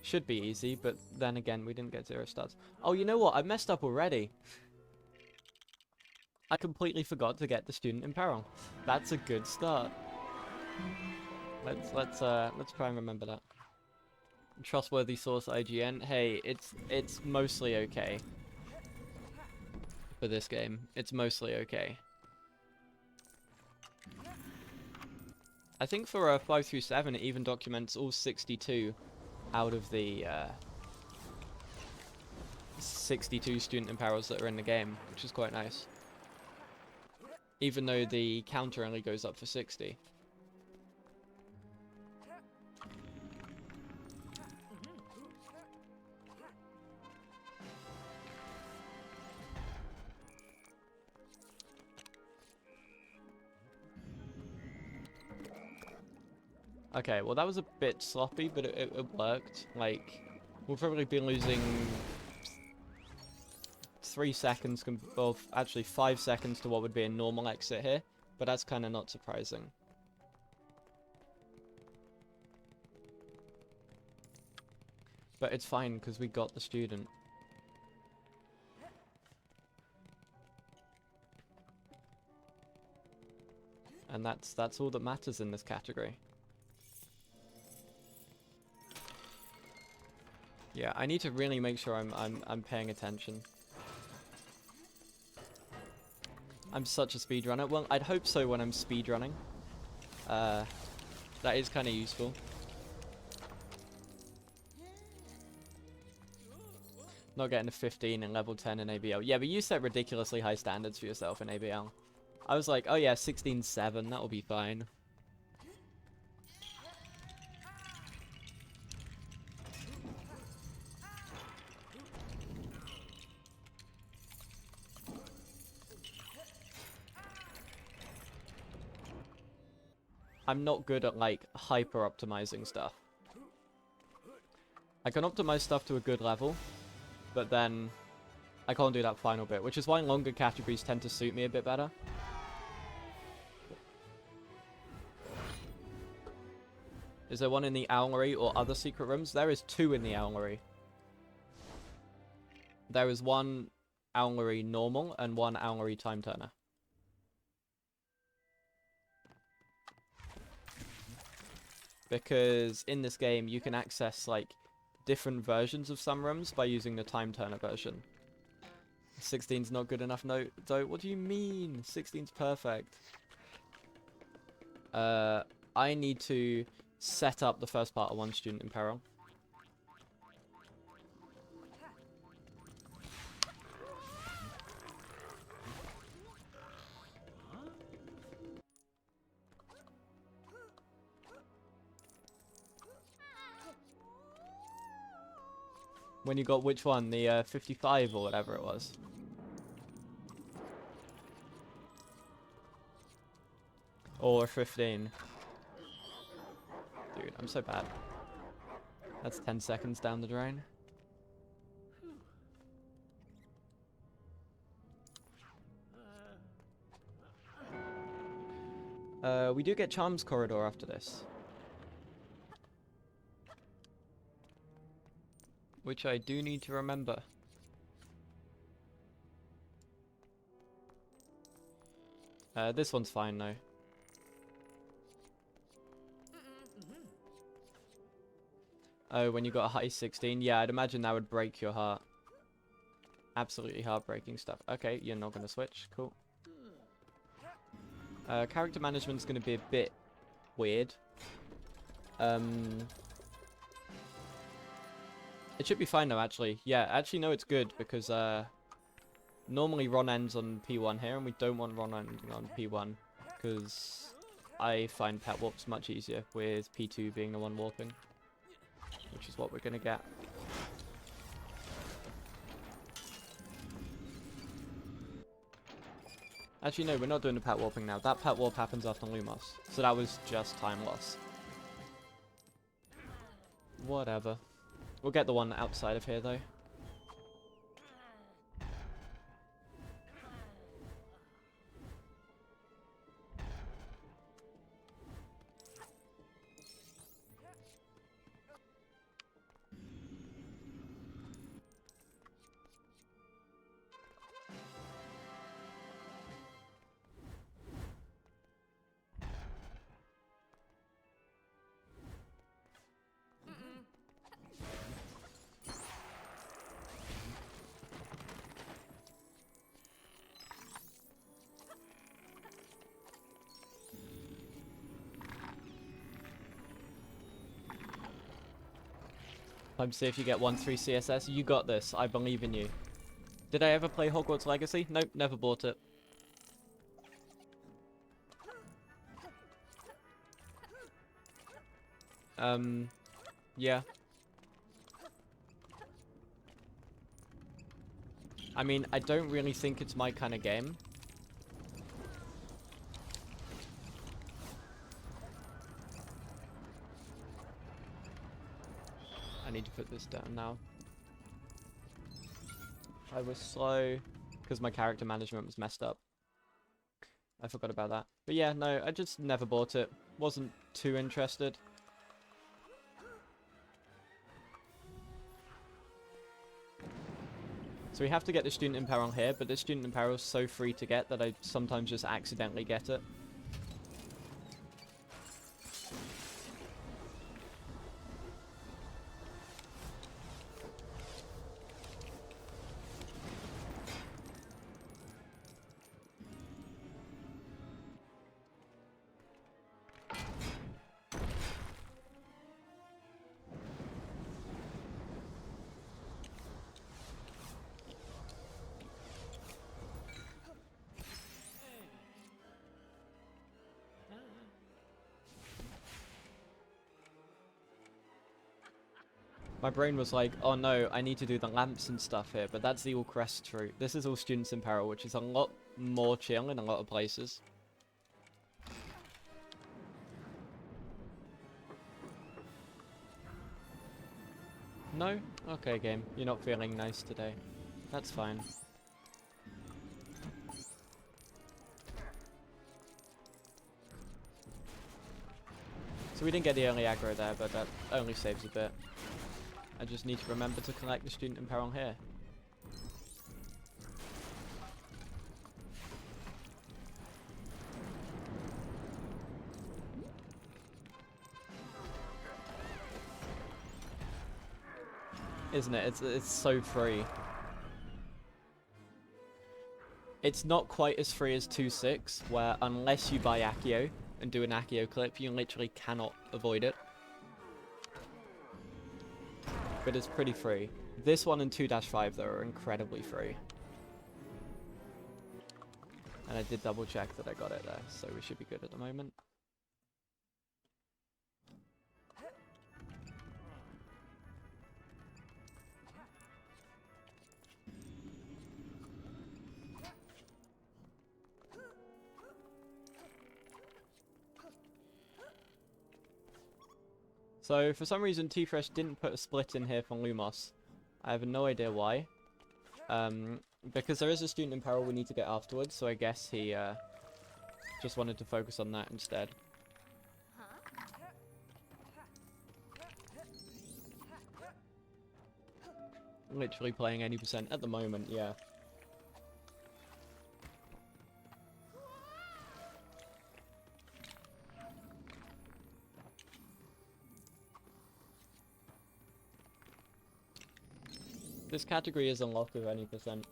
Should be easy, but then again, we didn't get 0 stars. Oh, you know what? I messed up already. I completely forgot to get the student in peril. That's a good start. Let's try and remember that. Trustworthy source IGN. Hey, it's mostly okay for this game. It's mostly okay. I think for 5 through 7, it even documents all 62 out of the 62 student imperils that are in the game, which is quite nice. Even though the counter only goes up for 60. Okay, well that was a bit sloppy, but it worked. Like, we'll probably be losing 3 seconds, well, actually 5 seconds to what would be a normal exit here, but that's kind of not surprising. But it's fine, because we got the student. And that's all that matters in this category. Yeah, I need to really make sure I'm paying attention. I'm such a speedrunner. Well, I'd hope so when I'm speedrunning. That is kind of useful. Not getting a 15 in level 10 in ABL. Yeah, but you set ridiculously high standards for yourself in ABL. I was like, oh yeah, 16.7, that'll be fine. I'm not good at, like, hyper-optimizing stuff. I can optimize stuff to a good level, but then I can't do that final bit, which is why longer categories tend to suit me a bit better. Is there one in the owlery or other secret rooms? There is 2 in the owlery. There is 1 owlery normal and 1 owlery time turner. Because in this game, you can access, like, different versions of some rooms by using the time turner version. 16's not good enough, no, though. What do you mean? 16's perfect. I need to set up the first part of 1 student in peril. When you got which one? The 55 or whatever it was. Or 15. Dude, I'm so bad. That's 10 seconds down the drain. We do get Charms Corridor after this. Which I do need to remember. This one's fine though. Oh, when you got a high 16? Yeah, I'd imagine that would break your heart. Absolutely heartbreaking stuff. Okay, you're not going to switch. Cool. Character management's going to be a bit weird. It should be fine though, actually. Yeah, actually, no, it's good because normally Ron ends on P1 here, and we don't want Ron ending on P1 because I find pet warps much easier with P2 being the one warping, which is what we're going to get. Actually, no, we're not doing the pet warping now. That pet warp happens after Lumos, so that was just time loss. Whatever. We'll get the one outside of here, though. Time to see if you get 1-3 CSS. You got this. I believe in you. Did I ever play Hogwarts Legacy? Nope, never bought it. Yeah. I mean, I don't really think it's my kind of game. I need to put this down now. I was slow because my character management was messed up. I forgot about that. But yeah, no, I just never bought it. Wasn't too interested. So we have to get the Student in Peril here, but the Student in Peril is so free to get that I sometimes just accidentally get it. My brain was like, oh no, I need to do the lamps and stuff here, but that's the all crest route. This is all Students in Peril, which is a lot more chill in a lot of places. No? Okay, game. You're not feeling nice today. That's fine. So we didn't get the early aggro there, but that only saves a bit. I just need to remember to collect the Student in Peril here. Isn't it? It's so free. It's not quite as free as 2.6, where unless you buy Accio and do an Accio clip, you literally cannot avoid it. But it's pretty free. This one and 2-5 though are incredibly free. And I did double check that I got it there, so we should be good at the moment. So, for some reason, T-Fresh didn't put a split in here for Lumos. I have no idea why. Because there is a Student in Peril we need to get afterwards, so I guess he just wanted to focus on that instead. Literally playing 80% at the moment, yeah. This category is unlocked with any percent.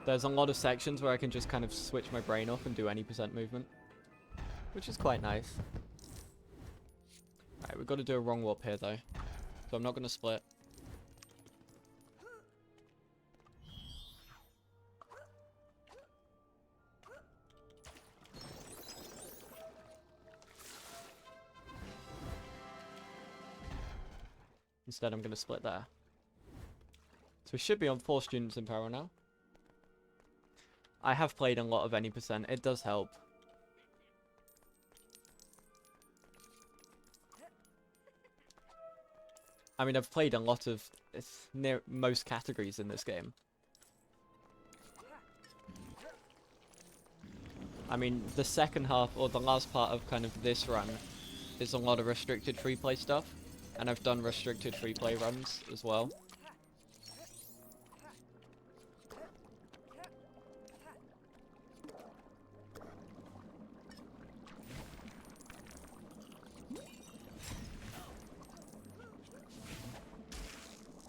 There's a lot of sections where I can just kind of switch my brain off and do any percent movement, which is quite nice. Alright, we've got to do a wrong warp here though, so I'm not going to split. Instead, I'm going to split there. So we should be on 4 Students in Peril now. I have played a lot of any percent. It does help. I mean, I've played a lot of near most categories in this game. I mean, the second half, or the last part of kind of this run, is a lot of restricted free play stuff. And I've done restricted free play runs as well.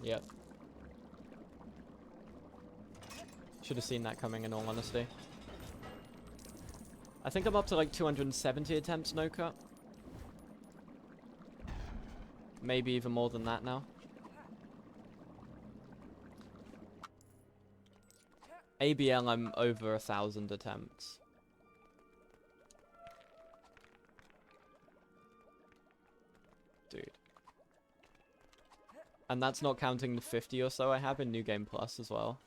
Yep. Should have seen that coming in all honesty. I think I'm up to like 270 attempts no cut. Maybe even more than that now. ABL, I'm over 1,000 attempts. Dude. And that's not counting the 50 or so I have in New Game Plus as well.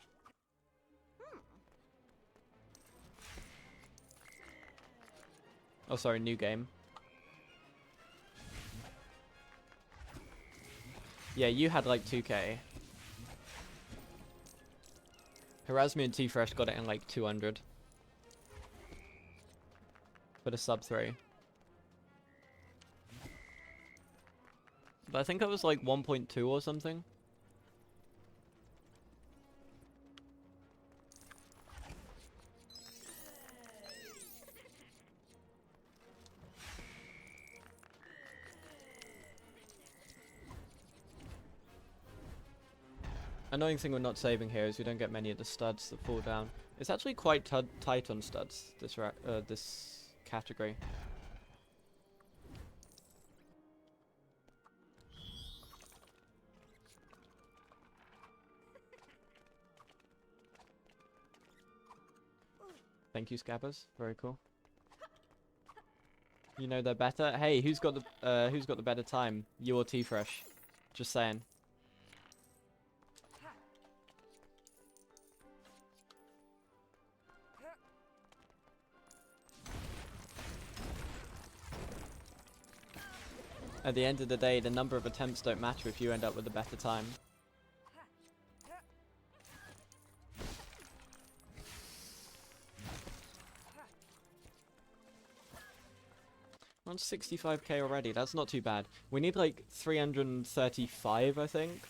Oh, sorry, New Game. Yeah, you had like 2k. Erasmus and T-Fresh got it in like 200. For the sub 3. But I think it was like 1.2 or something. Annoying thing we're not saving here is we don't get many of the studs that fall down. It's actually quite tight on studs, this category. Thank you, Scabbers. Very cool. You know they're better. Hey, who's got the better time? You or T-Fresh? Just saying. At the end of the day, the number of attempts don't matter if you end up with a better time. We're on 65k already. That's not too bad. We need like 335, I think,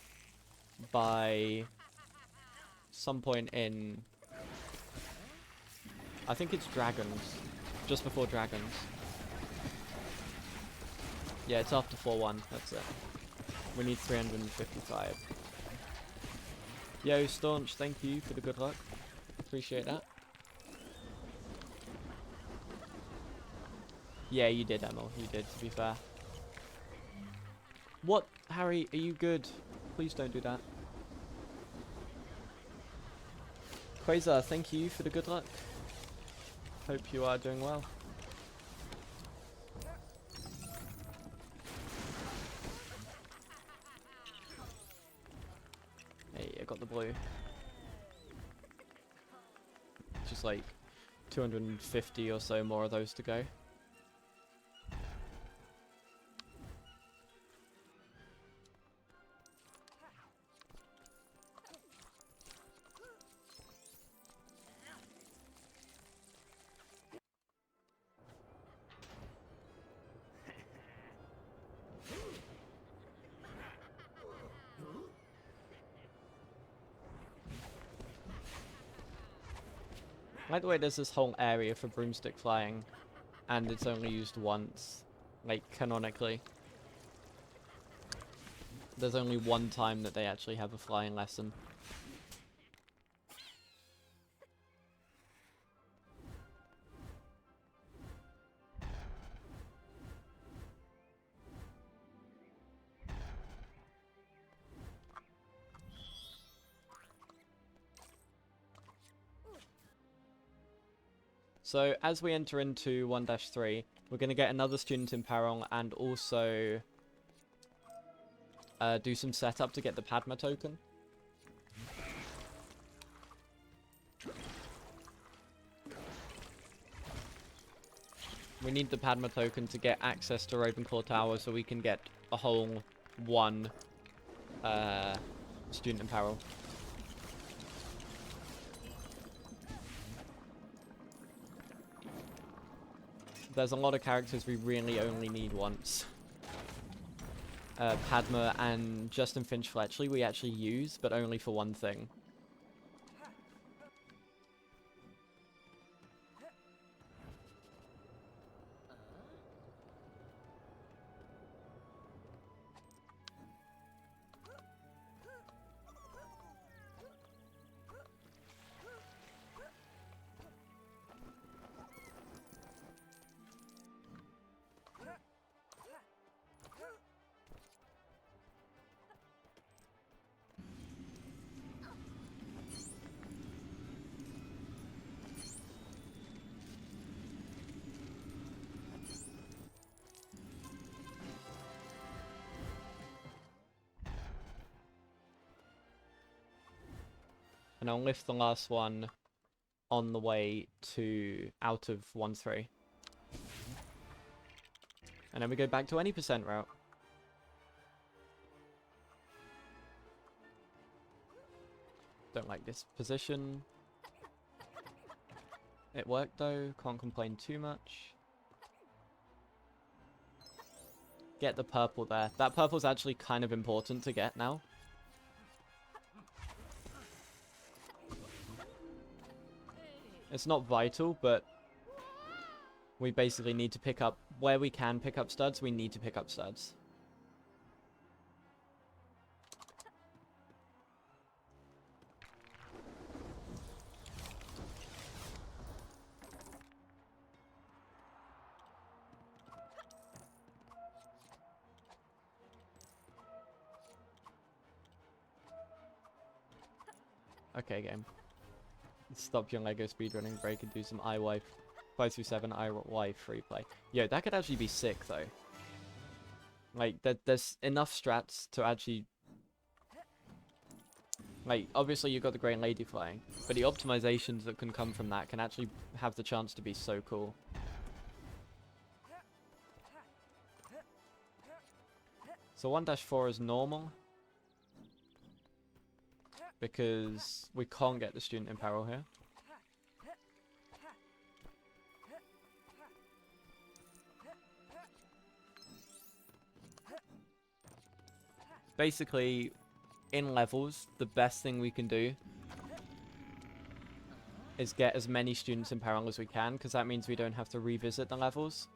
by some point in... I think it's Dragons. Just before Dragons. Yeah, it's after 4-1. That's it. We need 355. Yo, Staunch, thank you for the good luck. Appreciate that. Yeah, you did, Emil. You did, to be fair. What? Harry, are you good? Please don't do that. Quasar, thank you for the good luck. Hope you are doing well. Hey, I got the blue. Just like 250 or so more of those to go. I like the way there's this whole area for broomstick flying, and it's only used once, like canonically. There's only one time that they actually have a flying lesson. So as we enter into 1-3, we're going to get another student in Peril and also do some setup to get the Padma token. We need the Padma token to get access to Ravenclaw Tower so we can get a whole one student in Peril. There's a lot of characters we really only need once. Padma and Justin Finch Fletchley we actually use, but only for one thing. and I'll lift the last one on the way to out of 1-3. And then we go back to any percent route. Don't like this position. It worked though, can't complain too much. Get the purple there. That purple's actually kind of important to get now. It's not vital, but we basically need to pick up, where we can pick up studs, we need to pick up studs. Okay, game. Stop your Lego speedrunning break and do some IY 527 IY free play. Yo, that could actually be sick though. Like, there's enough strats to actually... Like, obviously you've got the Great Lady flying, but the optimizations that can come from that can actually have the chance to be so cool. So 1-4 is normal. Because we can't get the student in peril here. Basically, in levels, the best thing we can do is get as many students in peril as we can, because that means we don't have to revisit the levels.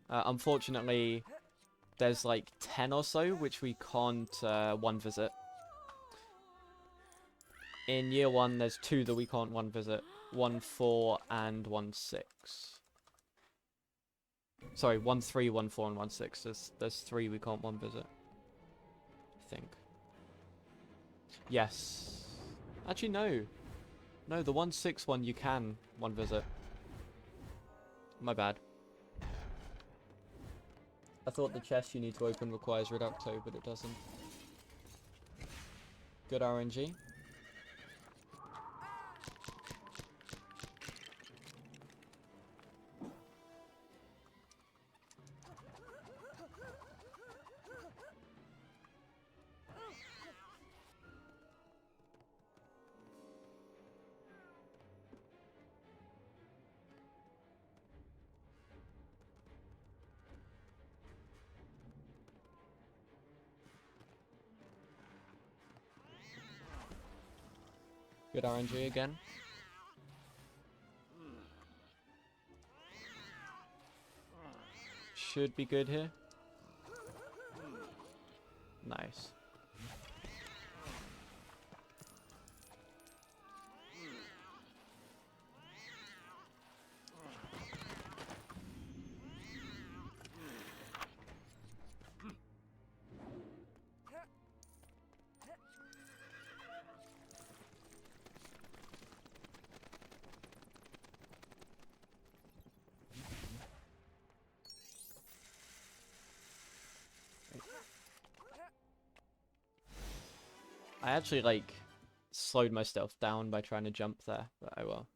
Unfortunately, there's like 10 or so which we can't one visit. In year 1, there's 2 that we can't one visit. 1-4 and 1-6. Sorry, 1-3, 1-4, and 1-6. There's 3 we can't one visit. I think. Yes. Actually, no. No, the 1-6 one you can one visit. My bad. I thought the chest you need to open requires Reducto, but it doesn't. Good RNG. Good RNG again. Should be good here. Nice. I actually, like, slowed myself down by trying to jump there, but oh well.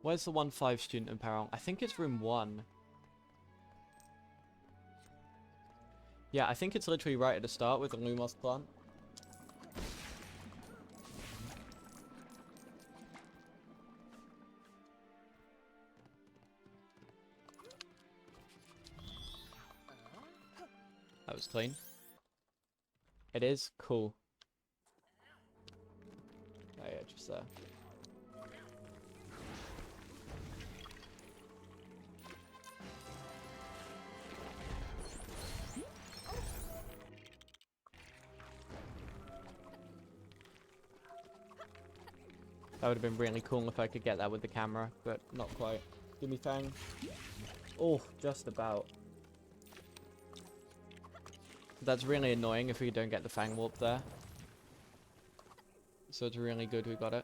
Where's the 1-5 student in peril? I think it's room 1. Yeah, I think it's literally right at the start with the Lumos plant. That was clean. It is? Cool. Oh yeah, just there. That would have been really cool if I could get that with the camera, but not quite. Give me Fang. Oh, just about. That's really annoying if we don't get the Fang Warp there. So it's really good we got it.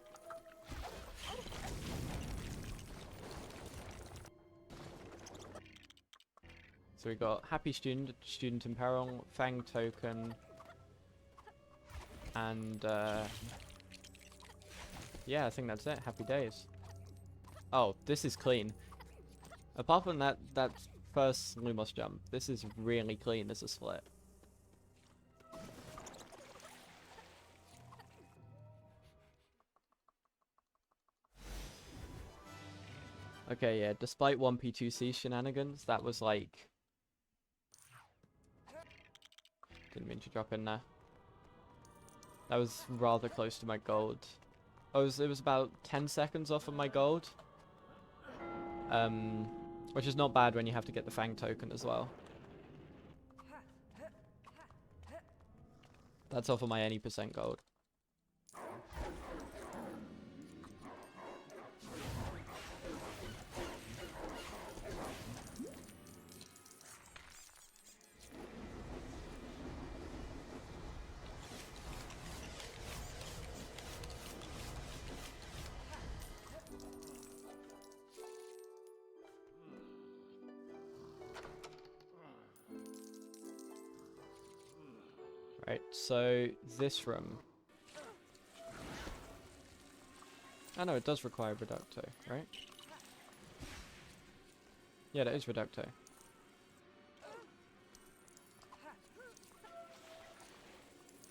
So we got Happy Student, Student in Peril, Fang Token, and yeah, I think that's it. Happy days. Oh, this is clean. Apart from that first Lumos jump, this is really clean as a split. Okay, yeah, despite 1P2C shenanigans, that was like... Didn't mean to drop in there. That was rather close to my gold. It was about 10 seconds off of my gold. Which is not bad when you have to get the Fang token as well. That's off of my any percent gold. Right, so this room. Oh no, it does require Reducto, right? Yeah, that is Reducto.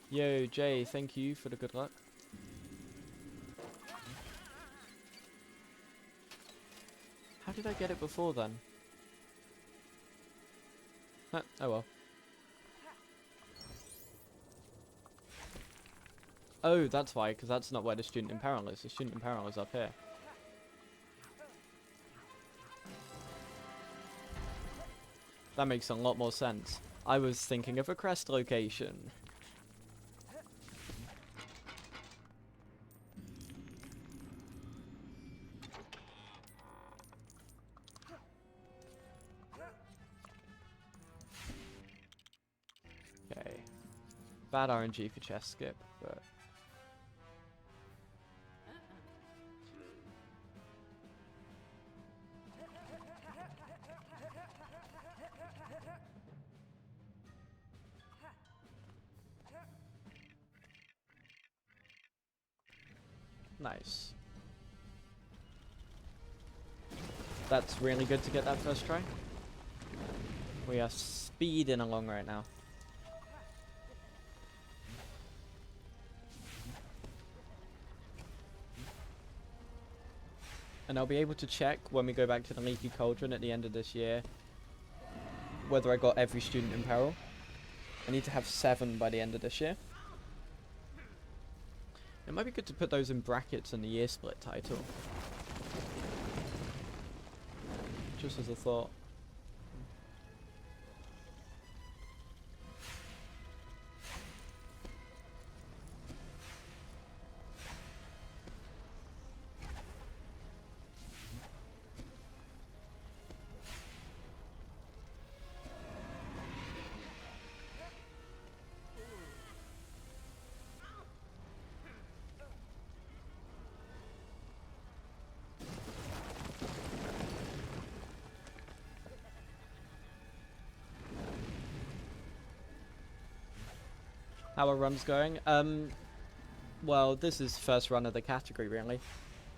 Yo, Jay, thank you for the good luck. How did I get it before then? Huh, oh well. Oh, that's why, because that's not where the Student in Peril is. The Student in Peril is up here. That makes a lot more sense. I was thinking of a crest location. Okay. Bad RNG for chest skip, but... Nice. That's really good to get that first try. We are speeding along right now. And I'll be able to check when we go back to the Leaky Cauldron at the end of this year whether I got every Student in Peril. I need to have 7 by the end of this year. It might be good to put those in brackets in the year split title. Just as a thought. How are runs going? Well, this is first run of the category, really.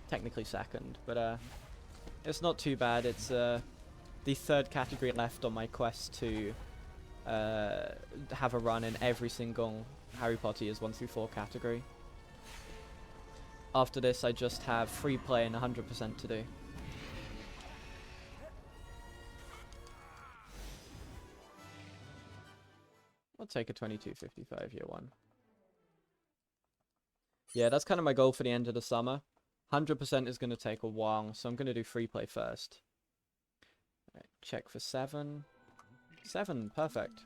Technically second, but it's not too bad. It's the 3rd category left on my quest to have a run in every single Harry Potter years 1 through 4 category. After this, I just have free play and 100% to do. I'll take a 22.55 year 1. Yeah, that's kind of my goal for the end of the summer. 100% is going to take a while, so I'm going to do free play first. Right, check for 7. 7, perfect.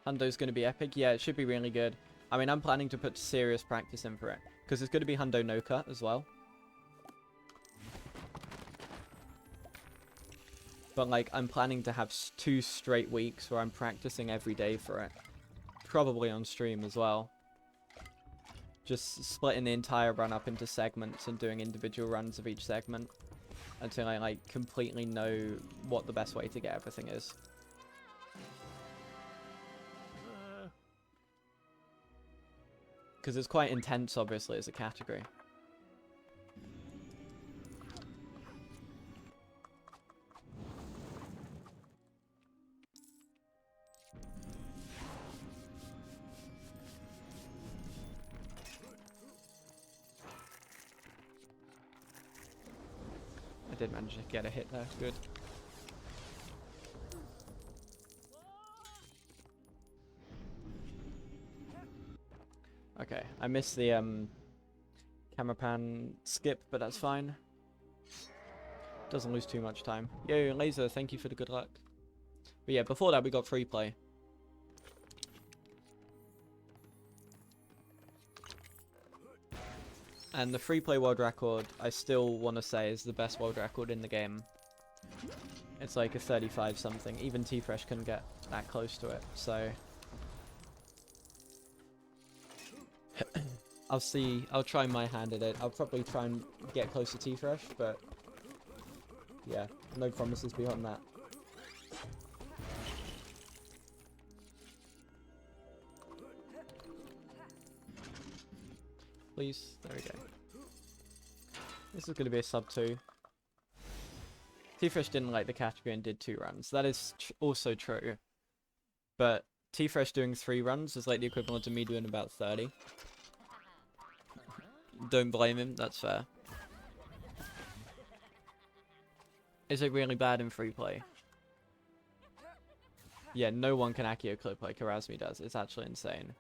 Hundo's going to be epic. Yeah, it should be really good. I mean, I'm planning to put serious practice in for it, because it's going to be Hundo no cut as well. But, like, I'm planning to have 2 straight weeks where I'm practicing every day for it. Probably on stream as well. Just splitting the entire run up into segments and doing individual runs of each segment. until I like completely know what the best way to get everything is. Because it's quite intense, obviously, as a category. I did manage to get a hit there, good. Okay, I missed the camera pan skip, but that's fine. Doesn't lose too much time. Yo, Laser, thank you for the good luck. But yeah, before that we got free play. And the free play world record, I still want to say, is the best world record in the game. It's like a 35 something. Even T-Fresh couldn't get that close to it, so... I'll try my hand at it. I'll probably try and get close to T-Fresh, but... yeah, no promises beyond that. Please, there we go. This is going to be a sub 2. T-Fresh didn't like the category and did 2 runs. That is also true. But T-Fresh doing 3 runs is like the equivalent to me doing about 30. Don't blame him, that's fair. Is it really bad in free play? Yeah, no one can Accio clip like Erasmi does. It's actually insane.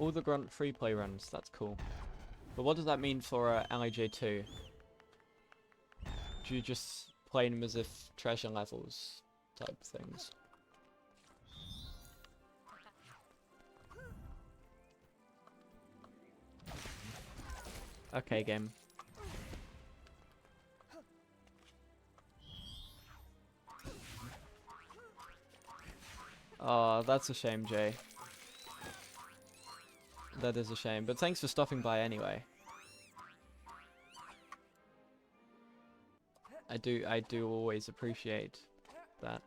All the grunt free play runs, that's cool. But what does that mean for LAJ2? Do you just play them as if treasure levels type things? Okay, game. Oh, that's a shame, Jay. That is a shame, but thanks for stopping by anyway. I do always appreciate that.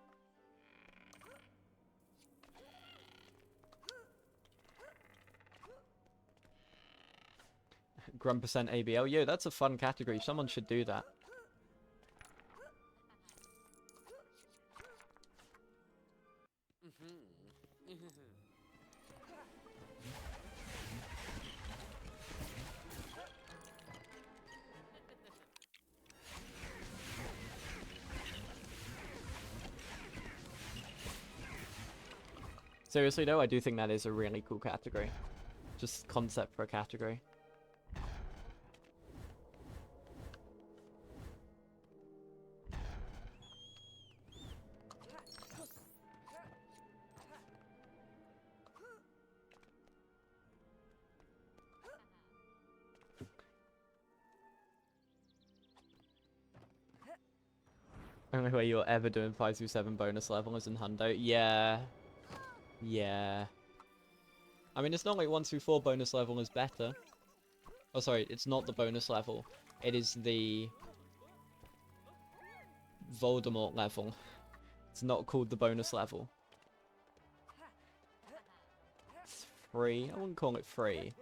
Grunt percent ABL. Yo, that's a fun category. Someone should do that. Seriously though, I do think that is a really cool category. Just concept for a category. Only way you're ever doing 5 through 7 bonus level is in Hundo. Yeah. Yeah. I mean, it's not like 1 through 4 bonus level is better. Oh, sorry, it's not the bonus level. It is the Voldemort level. It's not called the bonus level. It's free. I wouldn't call it free.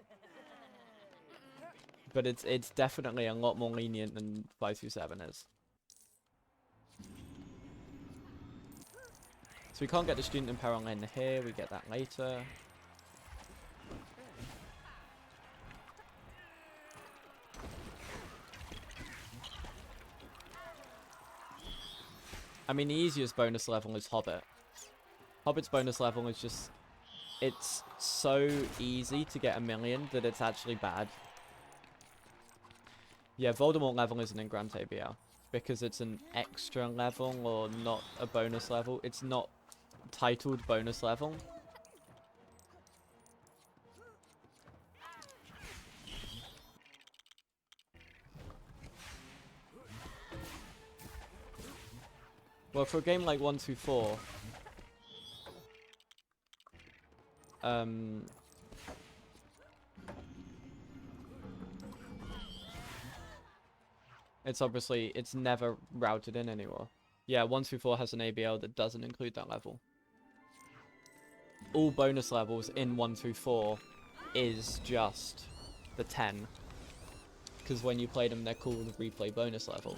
But it's definitely a lot more lenient than 5 through 7 is. So we can't get the student in Peril in here, we get that later. I mean, the easiest bonus level is Hobbit. Hobbit's bonus level is just... it's so easy to get 1 million that it's actually bad. Yeah, Voldemort level isn't in Grand ABL because it's an extra level or not a bonus level. It's not titled bonus level. Well, for a game like 124, it's obviously, it's never routed in anymore. Yeah, 124 has an ABL that doesn't include that level. All bonus levels in 124 is just the 10. Because when you play them, they're called replay bonus level.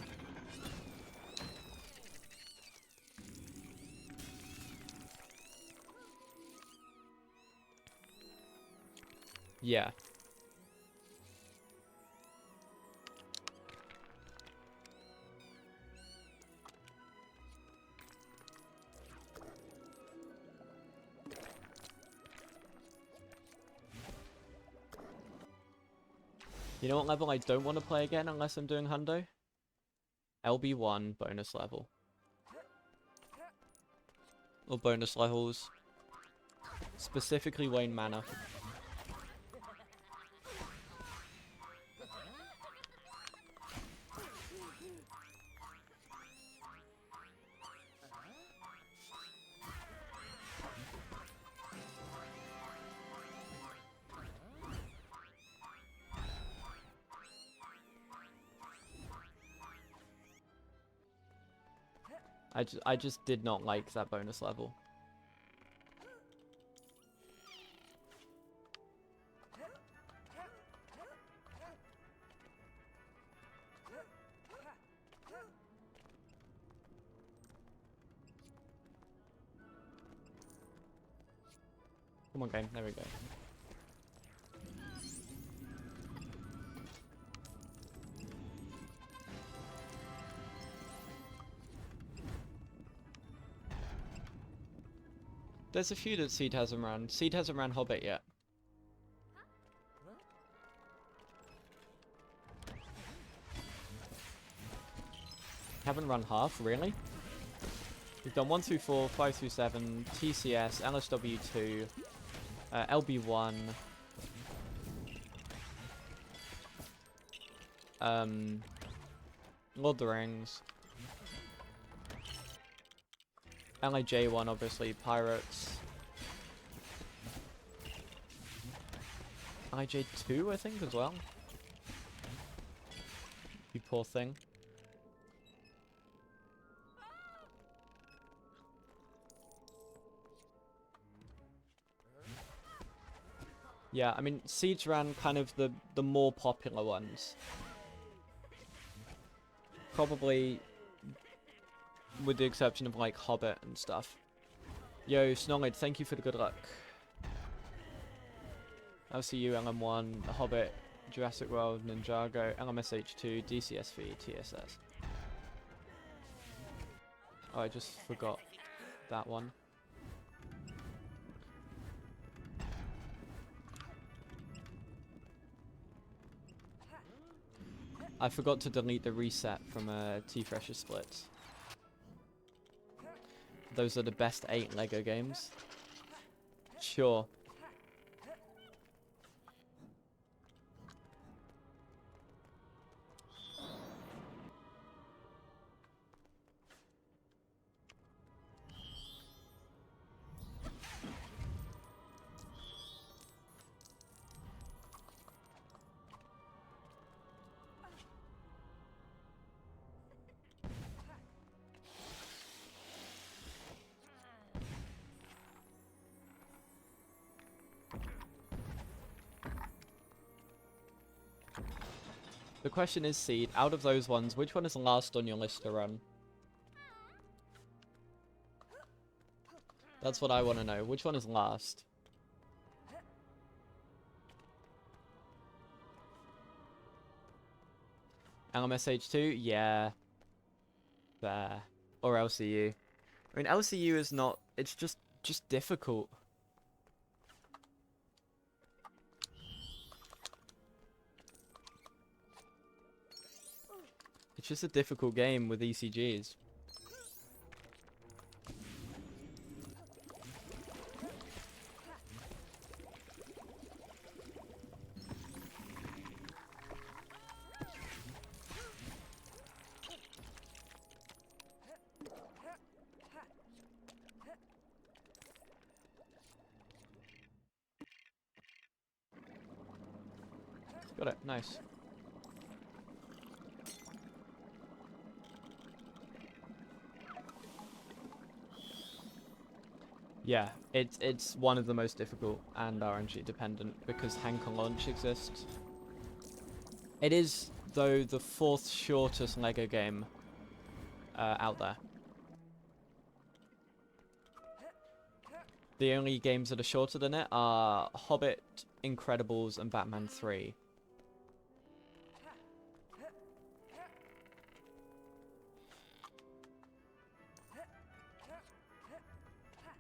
Yeah. You know what level I don't want to play again unless I'm doing Hundo? LB1 bonus level. Or bonus levels. Specifically Wayne Manor. I just did not like that bonus level. Come on, game. There we go. There's a few that Seed hasn't ran. Seed hasn't ran Hobbit yet. Haven't run half, really? We've done 1 through 4, 5 through 7, TCS, LSW2, LB1, Lord of the Rings, LIJ1 obviously, Pirates, LIJ2 I think as well. You poor thing. Yeah, I mean, Siege ran kind of the more popular ones. Probably with the exception of like Hobbit and stuff. Yo, Snongid, thank you for the good luck. LCU, LM1, Hobbit, Jurassic World, Ninjago, LMSH2, DCSV, TSS. Oh, I just forgot that one. I forgot to delete the reset from T-Fresher splits. Those are the best 8 LEGO games. Sure. The question is, Seed, out of those ones, which one is last on your list to run? That's what I want to know. Which one is last? LMSH2? Yeah. There. Or LCU. I mean, LCU is not... It's just difficult. It's just a difficult game with ECGs. Got it, nice. Yeah, it's one of the most difficult and RNG dependent because Hank and Launch exists. It is, though, the 4th shortest LEGO game out there. The only games that are shorter than it are Hobbit, Incredibles, and Batman 3.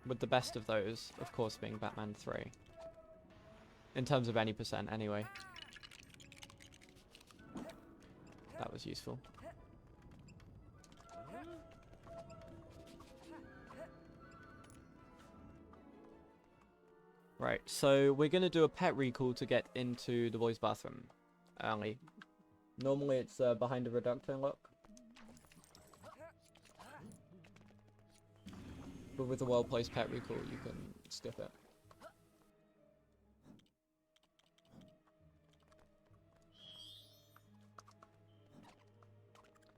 With the best of those, of course, being Batman 3. In terms of any percent, anyway. That was useful. Right, so we're going to do a pet recall to get into the boys' bathroom early. Normally it's behind a reducto lock. But with a well-placed pet recall, you can skip it.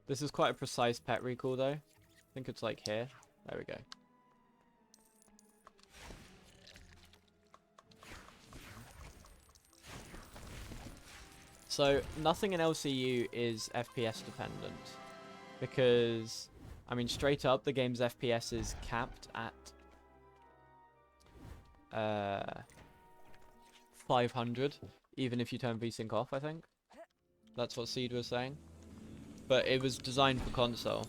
This is quite a precise pet recall, though. I think it's like here. There we go. So, nothing in LCU is FPS dependent. Because, I mean, straight up, the game's FPS is capped at 500, even if you turn VSync off, I think. That's what Seed was saying. But it was designed for console.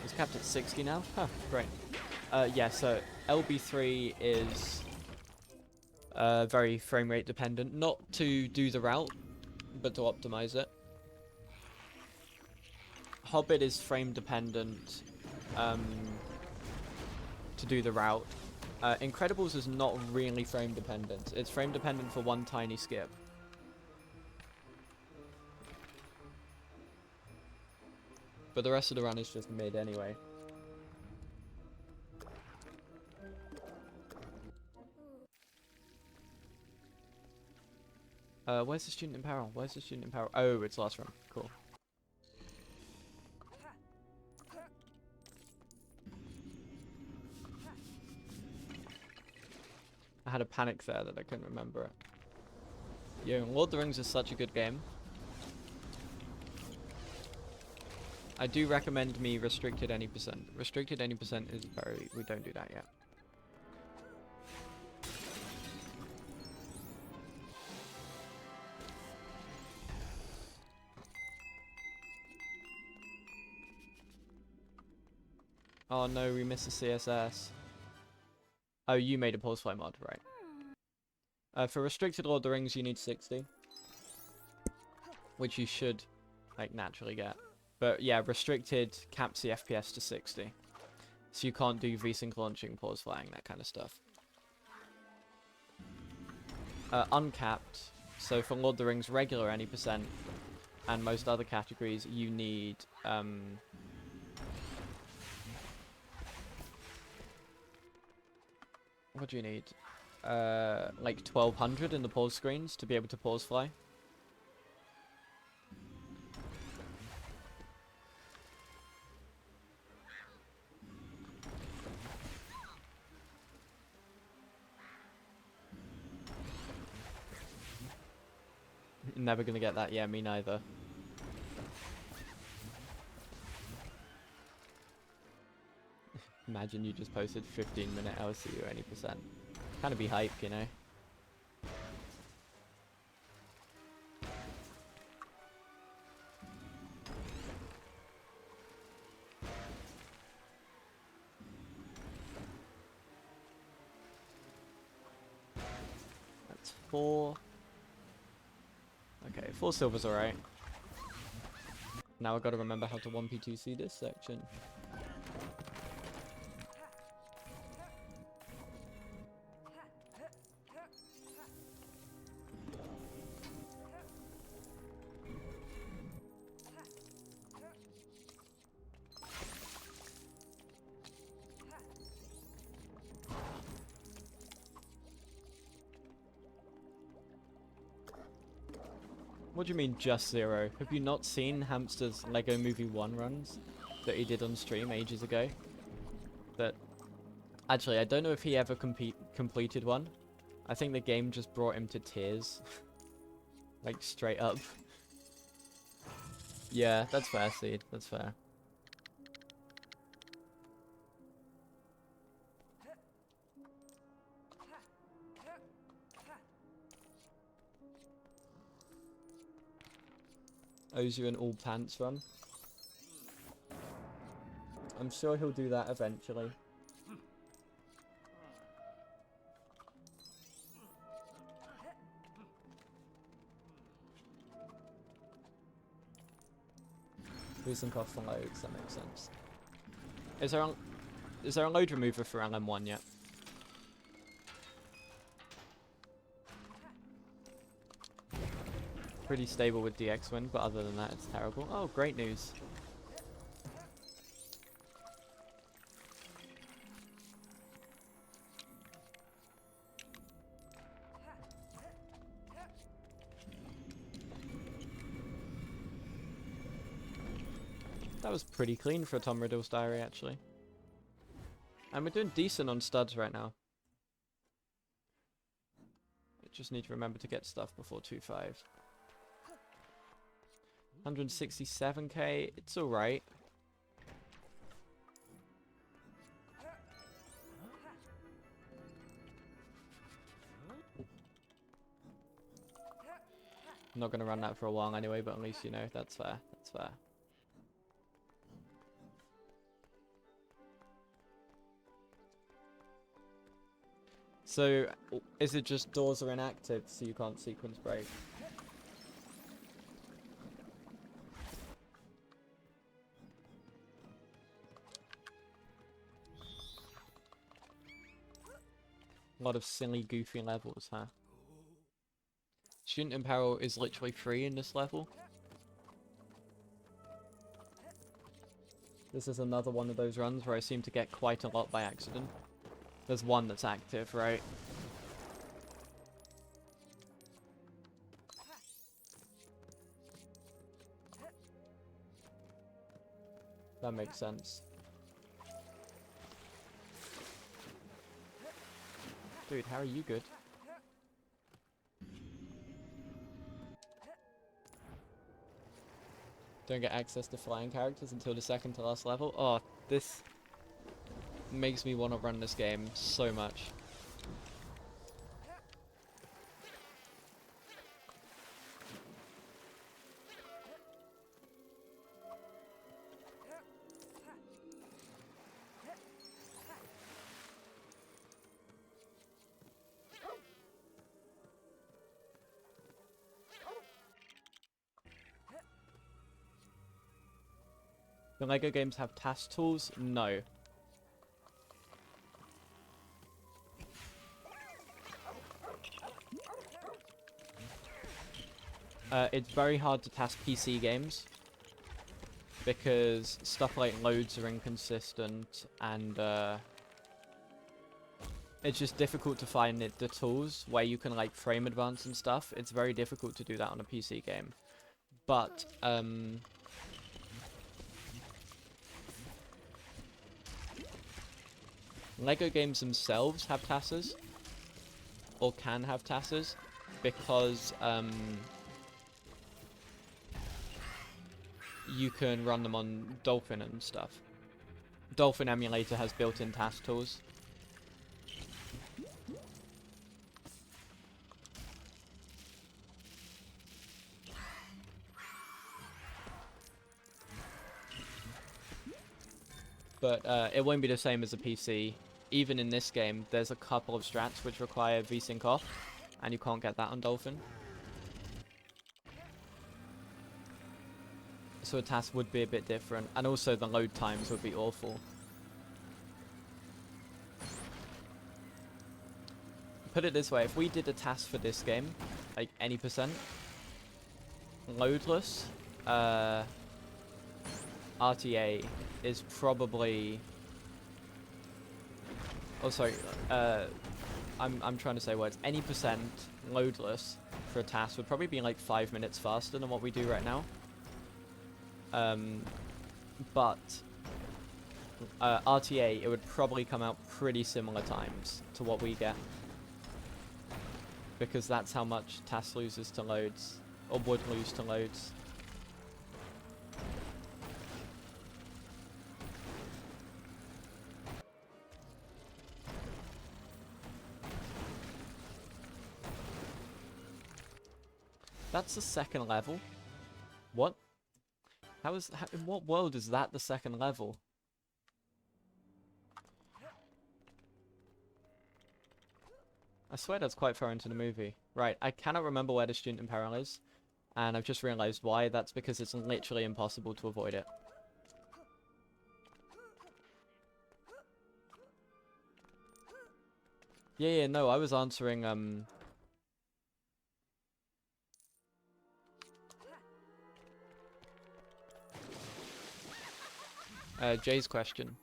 It's capped at 60 now? Huh, great. Yeah, so LB3 is very frame rate dependent. Not to do the route, but to optimize it. Hobbit is frame dependent to do the route. Incredibles is not really frame dependent. It's frame dependent for one tiny skip. But the rest of the run is just mid anyway. Where's the student in peril? Where's the student in peril? Oh, it's last room. Cool. I had a panic there that I couldn't remember it. Yo, Lord of the Rings is such a good game. I do recommend me restricted any percent. Restricted any percent is very... We don't do that yet. Oh no, we missed the CSS. Oh, you made a pause fly mod, right. For restricted Lord of the Rings, you need 60. Which you should, like, naturally get. But yeah, restricted caps the FPS to 60. So you can't do VSync launching, pause flying, that kind of stuff. Uncapped, so for Lord of the Rings regular any percent, and most other categories, you need... what do you need? Like 1200 in the pause screens to be able to pause fly. Never gonna get that, yeah, me neither. Imagine you just posted 15-minute LCU any percent. Kind of be hype, you know. That's 4. 4 silver's alright. Now I've got to remember how to 1p2c this section. What do you mean, just 0? Have you not seen Hamster's Lego Movie 1 runs that he did on stream ages ago? That... Actually, I don't know if he ever completed one. I think the game just brought him to tears. Like, straight up. Yeah, that's fair, Seed. That's fair. Owes you an all pants run. I'm sure he'll do that eventually. Losing cost on loads, that makes sense. Is there a load remover for LM1 yet? Pretty stable with DX win, but other than that, it's terrible. Oh, great news. That was pretty clean for a Tom Riddle's diary, actually. And we're doing decent on studs right now. I just need to remember to get stuff before 2.5. 167k, it's alright. I'm not going to run that for a while anyway, but at least you know, that's fair, that's fair. So, is it just doors are inactive so you can't sequence break? A lot of silly, goofy levels, huh? Student in Peril is literally free in this level. This is another one of those runs where I seem to get quite a lot by accident. There's one that's active, right? That makes sense. Dude, how are you good? Don't get access to flying characters until the second to last level. Oh, this makes me want to run this game so much. Do Lego games have task tools? No. It's very hard to task PC games because stuff like loads are inconsistent and it's just difficult to find the tools where you can like frame advance and stuff. It's very difficult to do that on a PC game. But Lego games themselves have TASers, or can have TASers, because you can run them on Dolphin and stuff. Dolphin Emulator has built-in task tools. But it won't be the same as a PC. Even in this game, there's a couple of strats which require VSync off, and you can't get that on Dolphin. So a task would be a bit different, and also the load times would be awful. Put it this way, if we did a task for this game, like any percent, loadless, RTA is probably... Oh, sorry, I'm trying to say words. Any percent loadless for a task would probably be like 5 minutes faster than what we do right now. But RTA, it would probably come out pretty similar times to what we get. Because that's how much task loses to loads, or would lose to loads. That's the second level? What? In what world is that the second level? I swear that's quite far into the movie. Right, I cannot remember where the student in Peril is, and I've just realized why. That's because it's literally impossible to avoid it. Yeah, no, I was answering, Jay's question.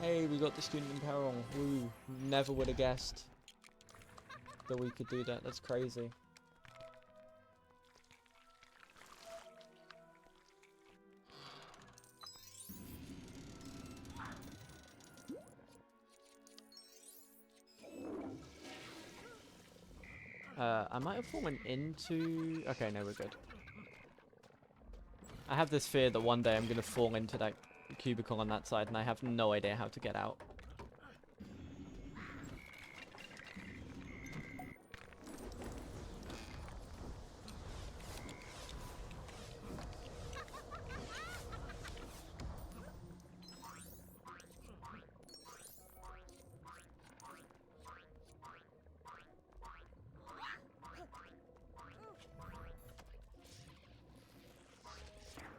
Hey, we got the student in Peril. Woo, never would have guessed that we could do that. That's crazy. I might have fallen into... Okay, no, we're good. I have this fear that one day I'm going to fall into that cubicle on that side, and I have no idea how to get out.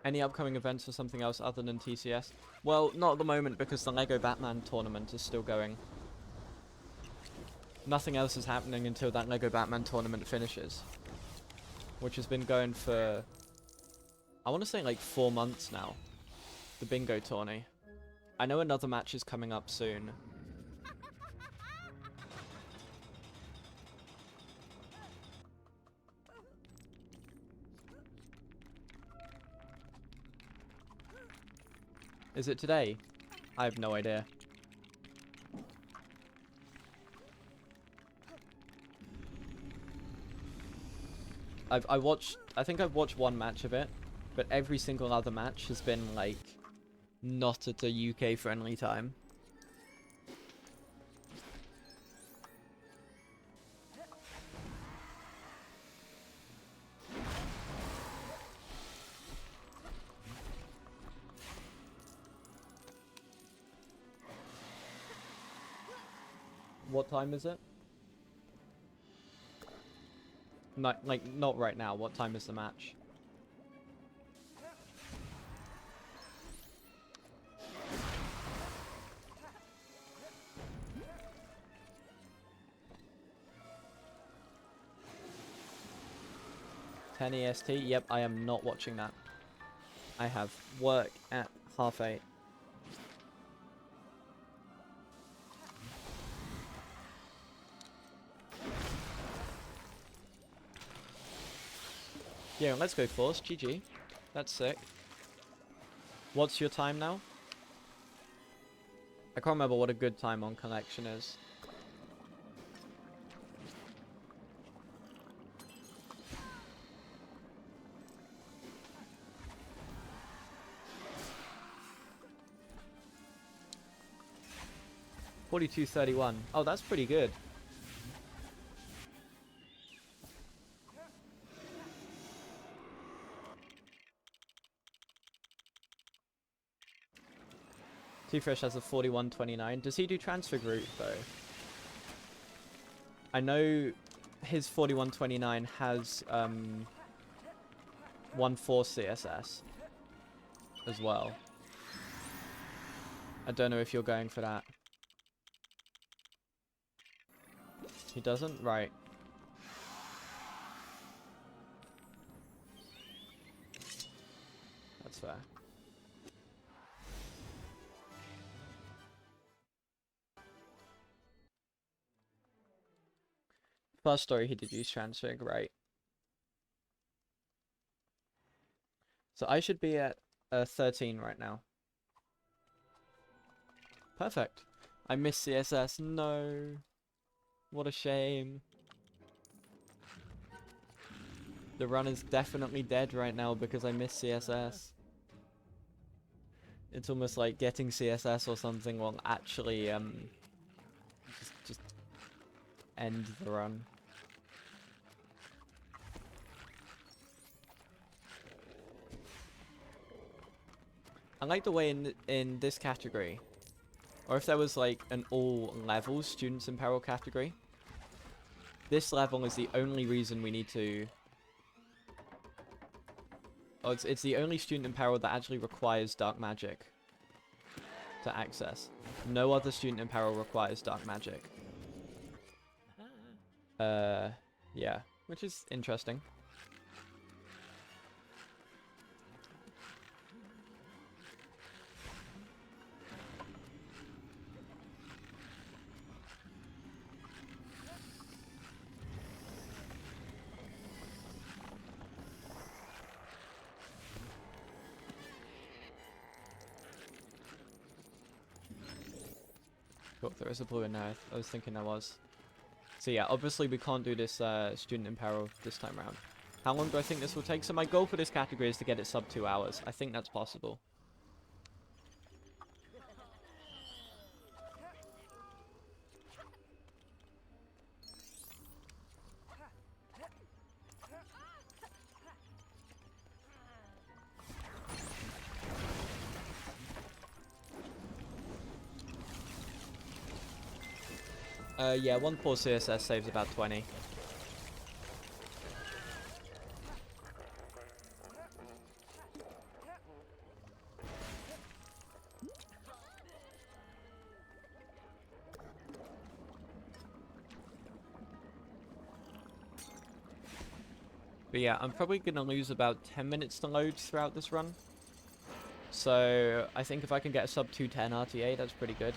Any upcoming events or something else other than TCS? Well, not at the moment because the Lego Batman tournament is still going. Nothing else is happening until that Lego Batman tournament finishes. Which has been going for... I want to say like 4 months now. The bingo tourney. I know another match is coming up soon. Is it today? I have no idea. I think I've watched one match of it, but every single other match has been like not at a UK friendly time. What time is it? Not right now. What time is the match? (10 EST). Yep, I am not watching that. I have work at 8:30. Yeah, let's go Force. GG. That's sick. What's your time now? I can't remember what a good time on collection is. 42.31. Oh, that's pretty good. Two-Fresh has a 41.29. Does he do Transfigurate, though? I know his 41.29 has 1.4 CSS as well. I don't know if you're going for that. He doesn't? Right. That's fair. First story he did use Transfig, right. So I should be at 13 right now. Perfect. I missed CSS. No. What a shame. The run is definitely dead right now because I missed CSS. It's almost like getting CSS or something will actually just end the run. I like the way in this category, or if there was like an all levels students in peril category, this level is the only reason we need to. Oh, it's the only student in peril that actually requires dark magic to access. No other student in peril requires dark magic. Yeah, which is interesting. Cool, there is a blue in there. I was thinking there was. So yeah, obviously we can't do this student in peril this time around. How long do I think this will take? So my goal for this category is to get it sub 2 hours. I think that's possible. Yeah, 1 poor CSS saves about 20. But yeah, I'm probably going to lose about 10 minutes to load throughout this run. So I think if I can get a sub 210 RTA, that's pretty good.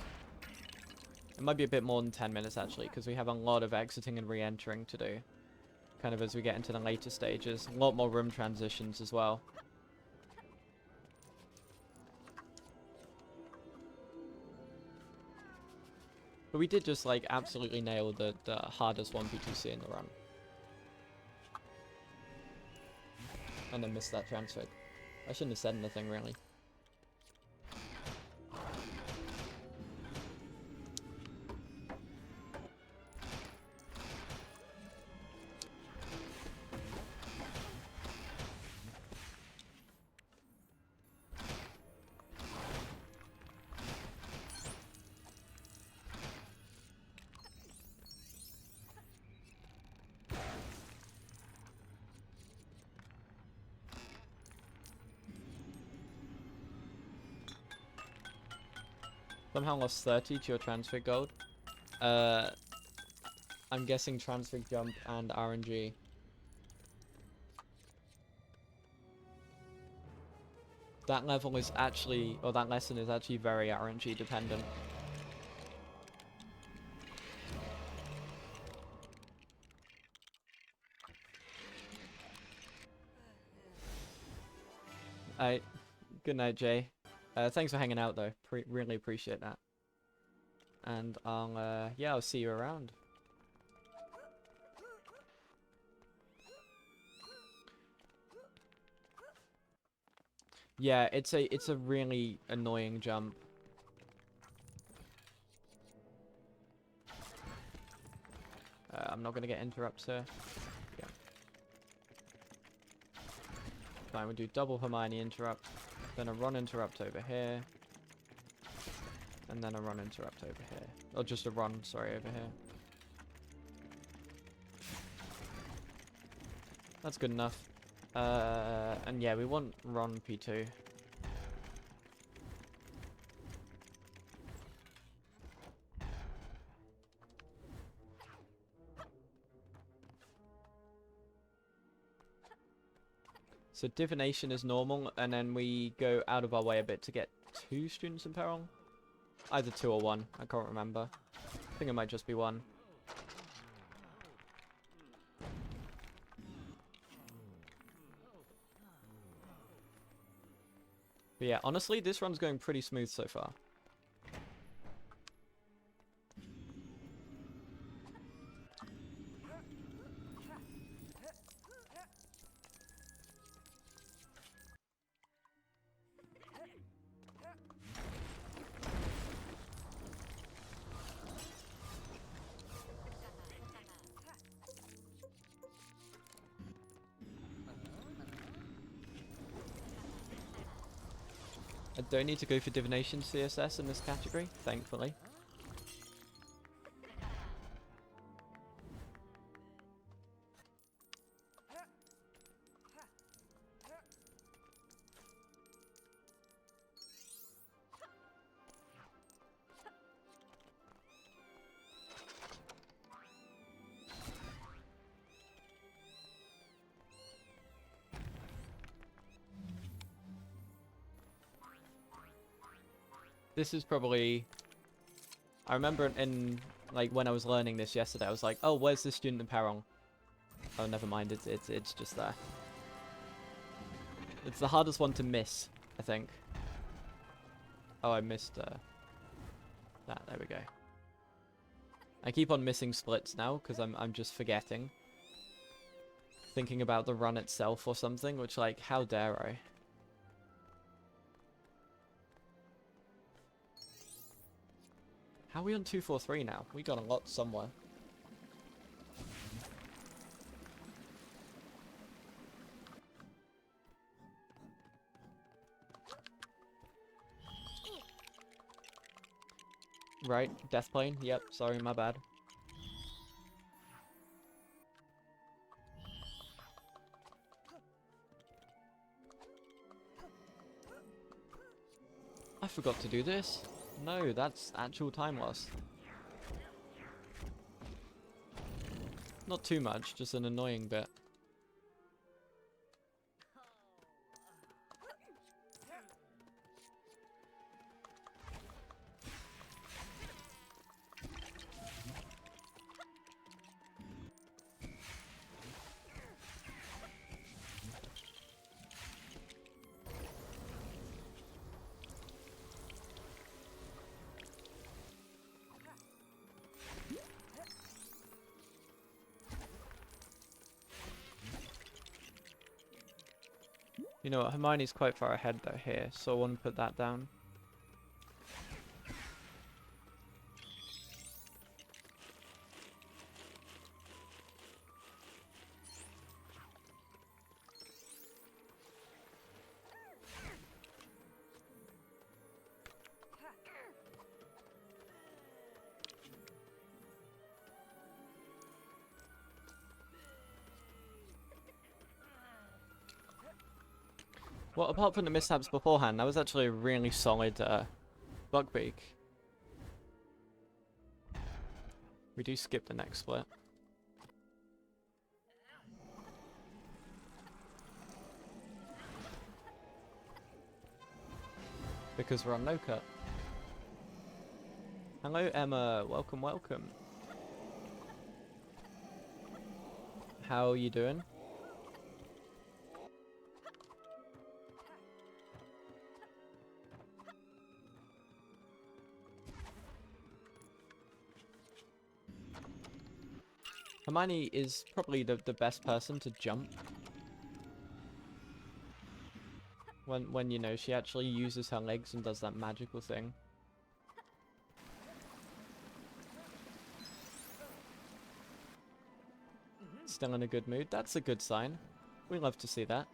It might be a bit more than 10 minutes actually, because we have a lot of exiting and re-entering to do. Kind of as we get into the later stages. A lot more room transitions as well. But we did just like absolutely nail the hardest 1P2C in the run. And then missed that transfer. I shouldn't have said anything really. Somehow lost 30 to your transfer gold. I'm guessing transfer jump and RNG. That level is actually, or that lesson is actually very RNG dependent. Alright, good night, Jay. Thanks for hanging out though. Really appreciate that. And yeah, I'll see you around. Yeah, it's a really annoying jump. I'm not going to get interrupts here. Yeah. Fine, we'll do double Hermione interrupt, then a Ron interrupt over here, and then a Ron interrupt over here. Or just a Ron, sorry, over here. That's good enough. And yeah, we want Ron P2. So divination is normal, and then we go out of our way a bit to get 2 students in peril. Either 2 or 1, I can't remember. I think it might just be 1. But yeah, honestly, this run's going pretty smooth so far. I don't need to go for divination CSS in this category, thankfully. This is probably... I remember in like when I was learning this yesterday, I was like, oh, where's the student in peril? Oh, never mind, it's just there. It's the hardest one to miss, I think. Oh, I missed that. There we go. I keep on missing splits now because I'm just forgetting. Thinking about the run itself or something, which, like, how dare I? How are we on 243 now? We got a lot somewhere. Right, death plane. Yep, sorry, my bad. I forgot to do this. No, that's actual time loss. Not too much, just an annoying bit. You know what, Hermione's quite far ahead though here, so I want to put that down. Well, apart from the mishaps beforehand, that was actually a really solid Buckbeak. We do skip the next split. Because we're on no cut. Hello Emma, welcome, welcome. How are you doing? Hermione is probably the best person to jump. When you know, she actually uses her legs and does that magical thing. Still in a good mood. That's a good sign. We love to see that.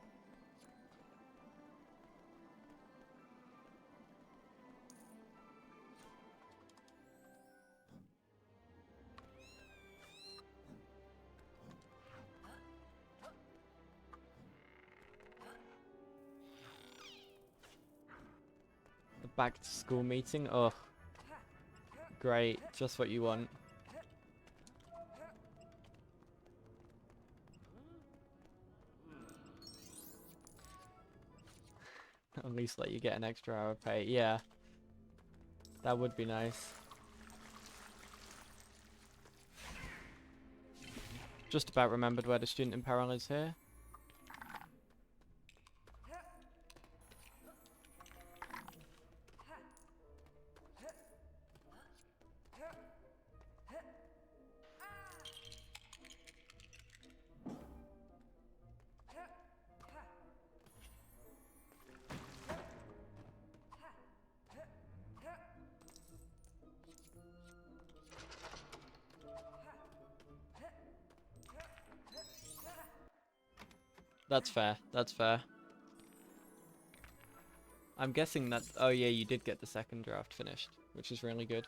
The back to school meeting. Oh, great. Just what you want. At least let you get an extra hour pay. Yeah. That would be nice. Just about remembered where the student in Peril is here. That's fair. That's fair. I'm guessing that... Oh yeah, you did get the second draft finished, which is really good.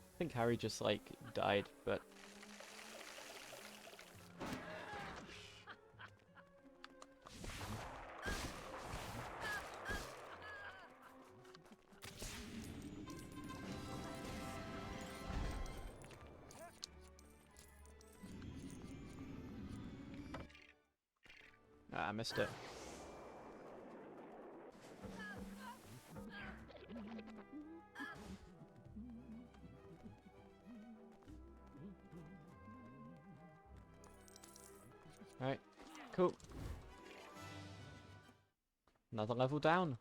I think Harry just, like, died, but... Ah, I missed it. Alright, cool. Another level down.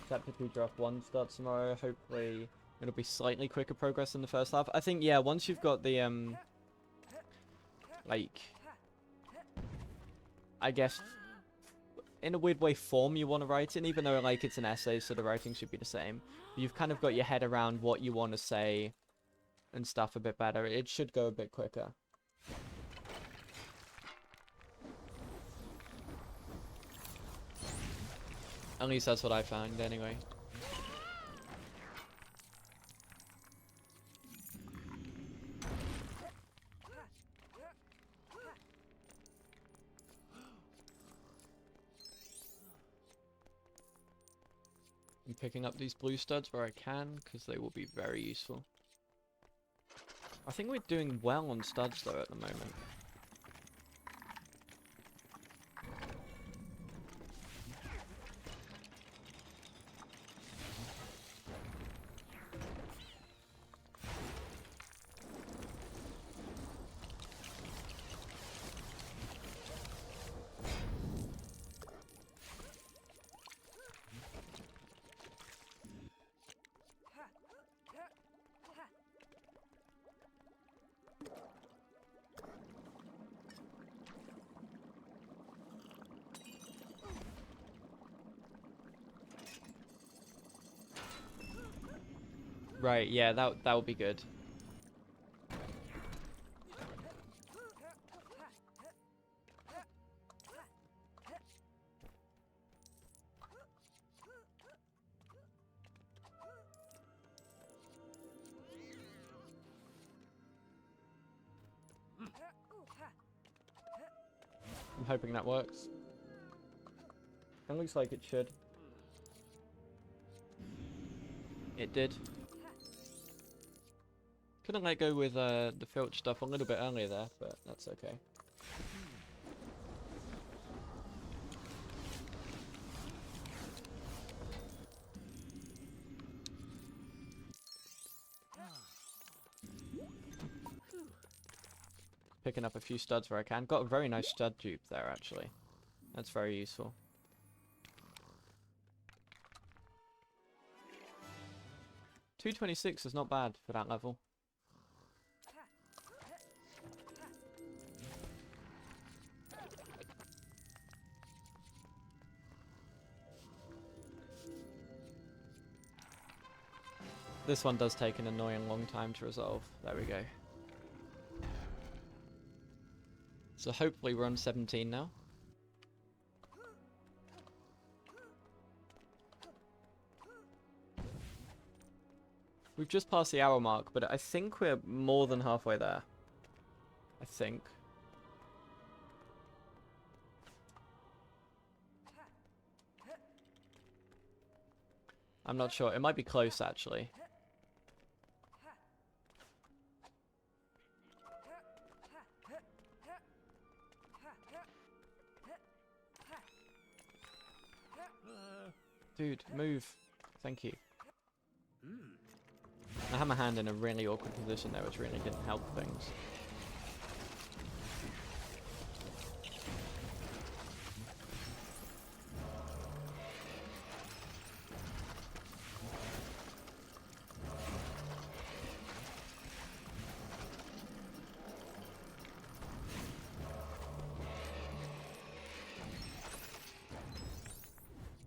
Chapter 2 draft 1 starts tomorrow. Hopefully it'll be slightly quicker progress in the first half. I think, yeah, once you've got the, like, I guess, in a weird way, form you want to write in, even though, like, it's an essay, so the writing should be the same. You've kind of got your head around what you want to say and stuff a bit better. It should go a bit quicker. At least that's what I found, anyway. I'm picking up these blue studs where I can, because they will be very useful. I think we're doing well on studs, though, at the moment. Right, yeah, that would be good. I'm hoping that works. It looks like it should. It did. Couldn't let go with the filch stuff a little bit earlier there, but that's okay. Picking up a few studs where I can. Got a very nice stud dupe there, actually. That's very useful. $226 is not bad for that level. This one does take an annoying long time to resolve. There we go. So hopefully we're on 17 now. We've just passed the hour mark, but I think we're more than halfway there. I think. I'm not sure. It might be close, actually. Dude, move. Thank you. I had my hand in a really awkward position there, which really didn't help things.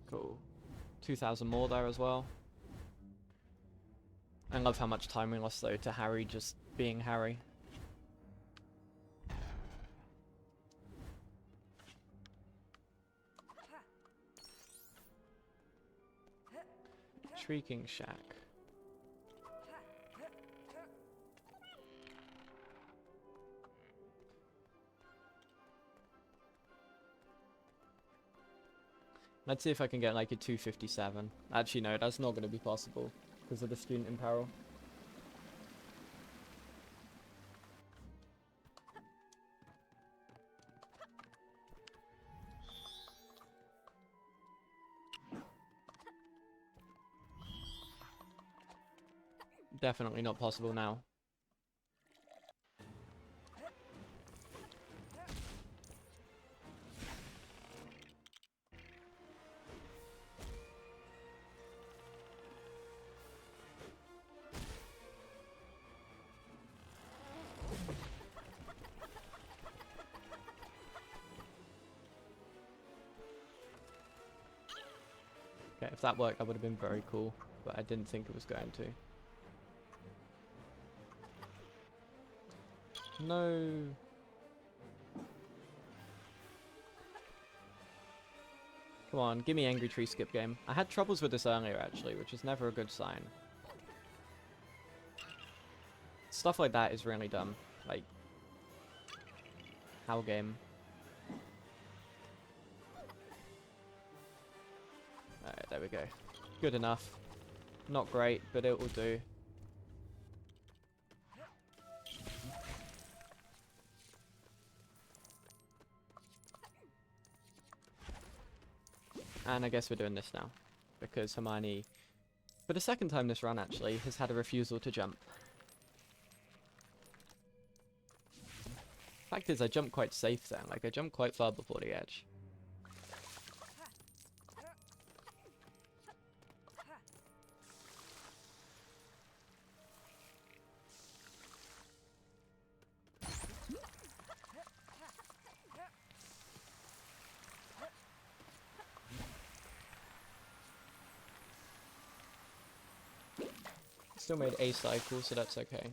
Cool. 2,000 more there as well. I love how much time we lost though to Harry just being Harry. Shrieking Shack. Let's see if I can get like a 257. Actually no, that's not going to be possible because of the student in peril. Definitely not possible now. Okay, if that worked, that would have been very cool, but I didn't think it was going to. No. Come on, give me Angry Tree Skip game. I had troubles with this earlier, actually, which is never a good sign. Stuff like that is really dumb. Like, how game? Alright, there we go. Good enough. Not great, but it will do. And I guess we're doing this now, because Hermione, for the second time this run actually, has had a refusal to jump. Fact is, I jumped quite safe there, like I jumped quite far before the edge. Still made a cycle, so that's okay.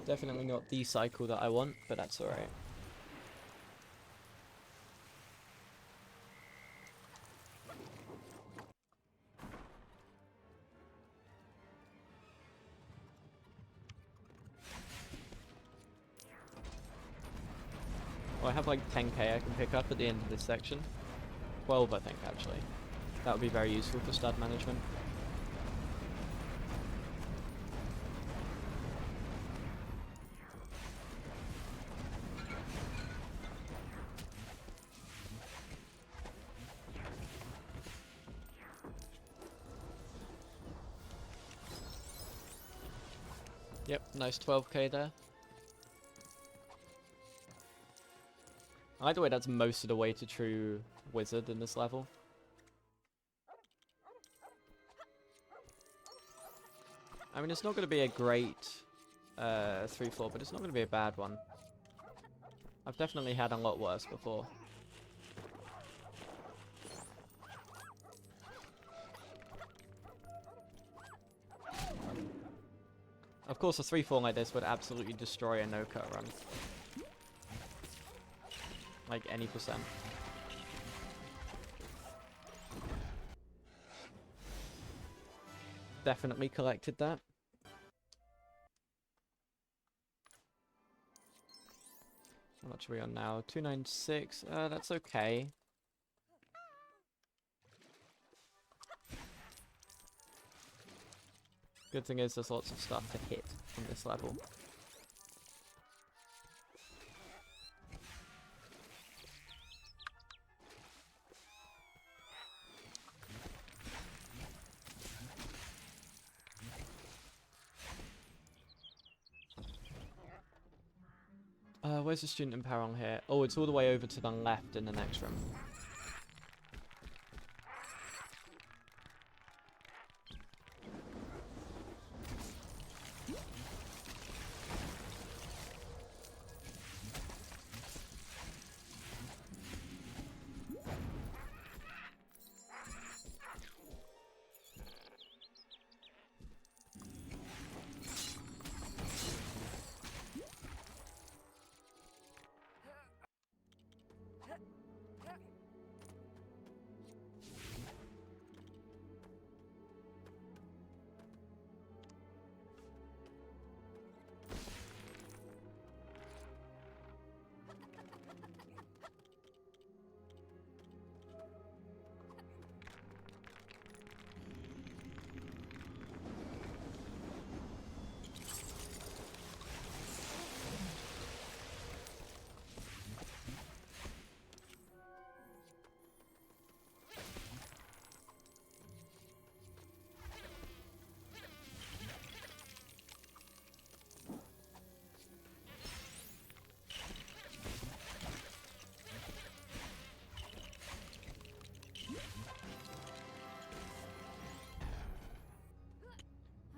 Definitely not the cycle that I want, but that's alright. Well, I have like 10k I can pick up at the end of this section. 12, I think, actually. That would be very useful for stud management. Yep, nice 12k there. Either way, that's most of the way to true wizard in this level. I mean, it's not going to be a great 3-4, but it's not going to be a bad one. I've definitely had a lot worse before. Of course, a 3-4 like this would absolutely destroy a no-cut run. Like any percent. Definitely collected that. How much are we on now? 296. That's okay. Good thing is there's lots of stuff to hit on this level. Where's the student in Peril here? Oh, it's all the way over to the left in the next room.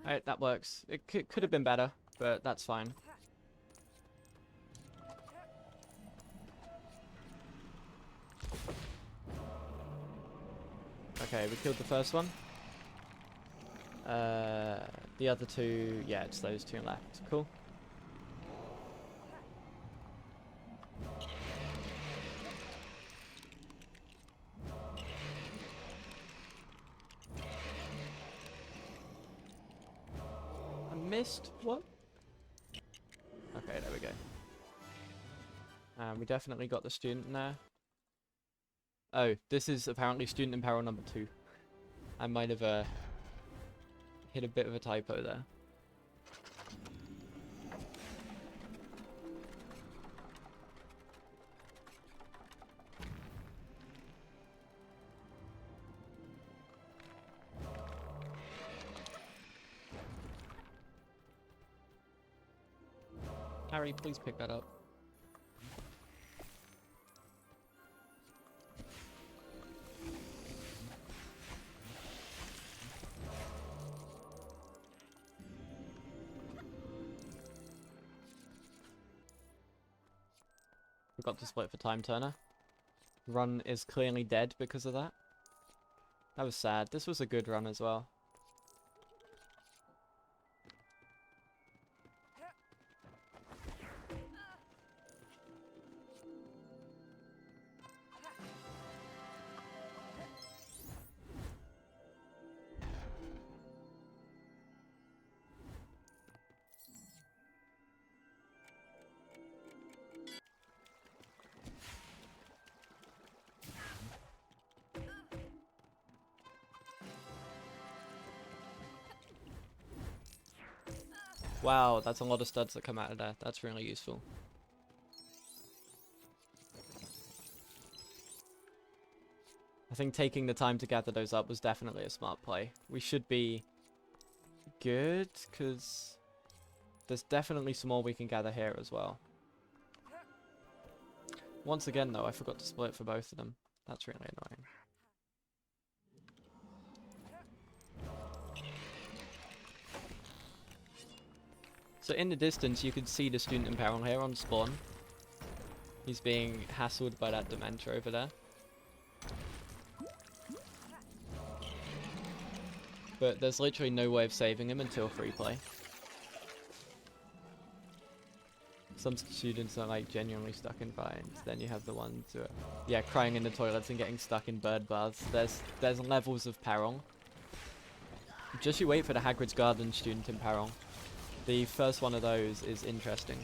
Alright, that works. It could have been better, but that's fine. Okay, we killed the first one. The other two, yeah, it's those two left. Cool. I missed what? Okay, there we go. We definitely got the student there. Oh, this is apparently student in peril number 2. I might have hit a bit of a typo there. Harry, please pick that up. Forgot to split for time turner. Run is clearly dead because of that. That was sad. This was a good run as well. Wow, that's a lot of studs that come out of there. That's really useful. I think taking the time to gather those up was definitely a smart play. We should be good, because there's definitely some more we can gather here as well. Once again, though, I forgot to split for both of them. That's really annoying. So in the distance, you can see the student in peril here on spawn. He's being hassled by that Dementor over there. But there's literally no way of saving him until free play. Some students are like genuinely stuck in vines. Then you have the ones who are, yeah, crying in the toilets and getting stuck in bird baths. There's levels of peril. Just you wait for the Hagrid's Garden student in peril. The first one of those is interesting.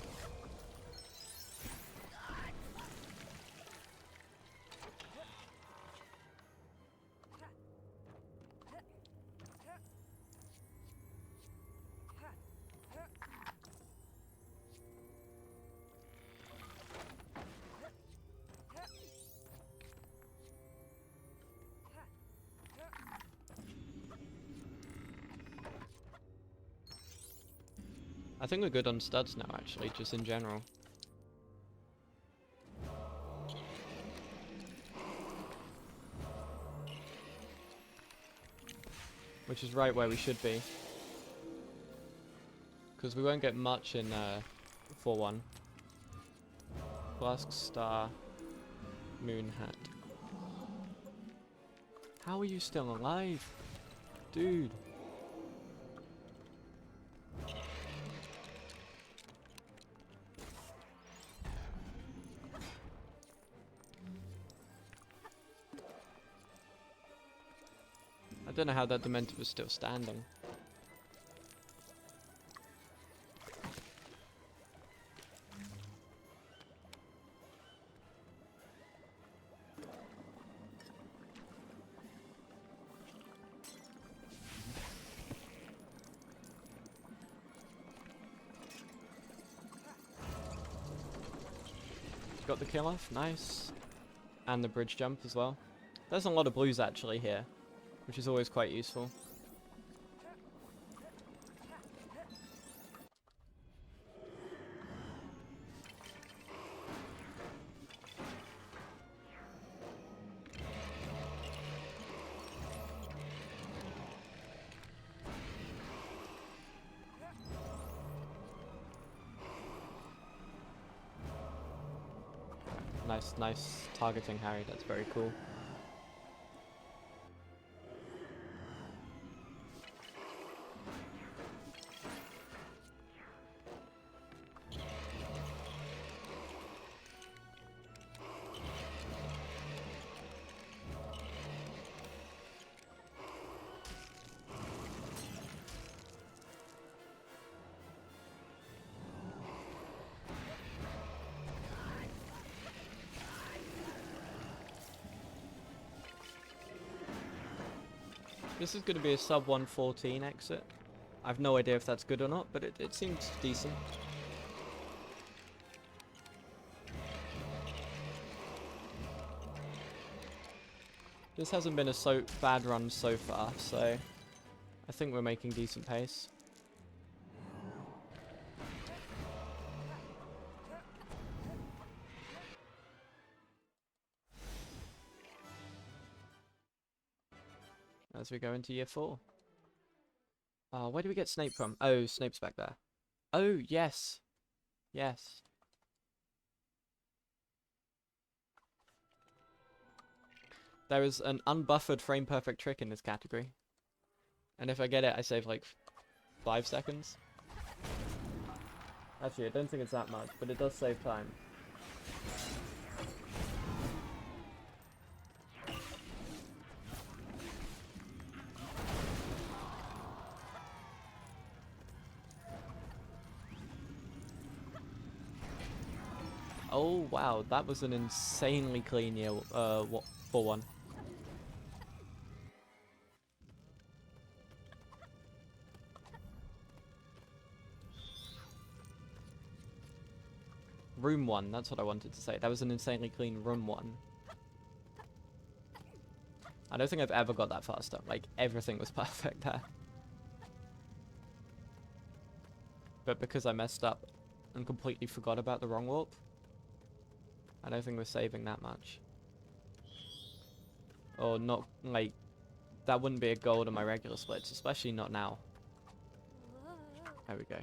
I think we're good on studs now, actually, just in general. Which is right where we should be. Because we won't get much in 4-1. Flask, Star, Moon Hat. How are you still alive? Dude. I don't know how that Dementor was still standing. Got the kill off, nice. And the bridge jump as well. There's a lot of blues actually here, which is always quite useful. Nice targeting, Harry. That's very cool. This is going to be a sub 114 exit. I've no idea if that's good or not, but it seems decent. This hasn't been a so bad run so far, so I think we're making decent pace. As we go into year 4. Where do we get Snape from? Oh, Snape's back there. Oh, yes. Yes. There is an unbuffered frame perfect trick in this category. And if I get it, I save like 5 seconds. Actually, I don't think it's that much, but it does save time. Oh wow, that was an insanely clean year 4-1. Room 1, that's what I wanted to say. That was an insanely clean room 1. I don't think I've ever got that faster. Like, everything was perfect there. But because I messed up and completely forgot about the wrong warp, I don't think we're saving that much. Or not, like, that wouldn't be a goal to my regular splits, especially not now. There we go.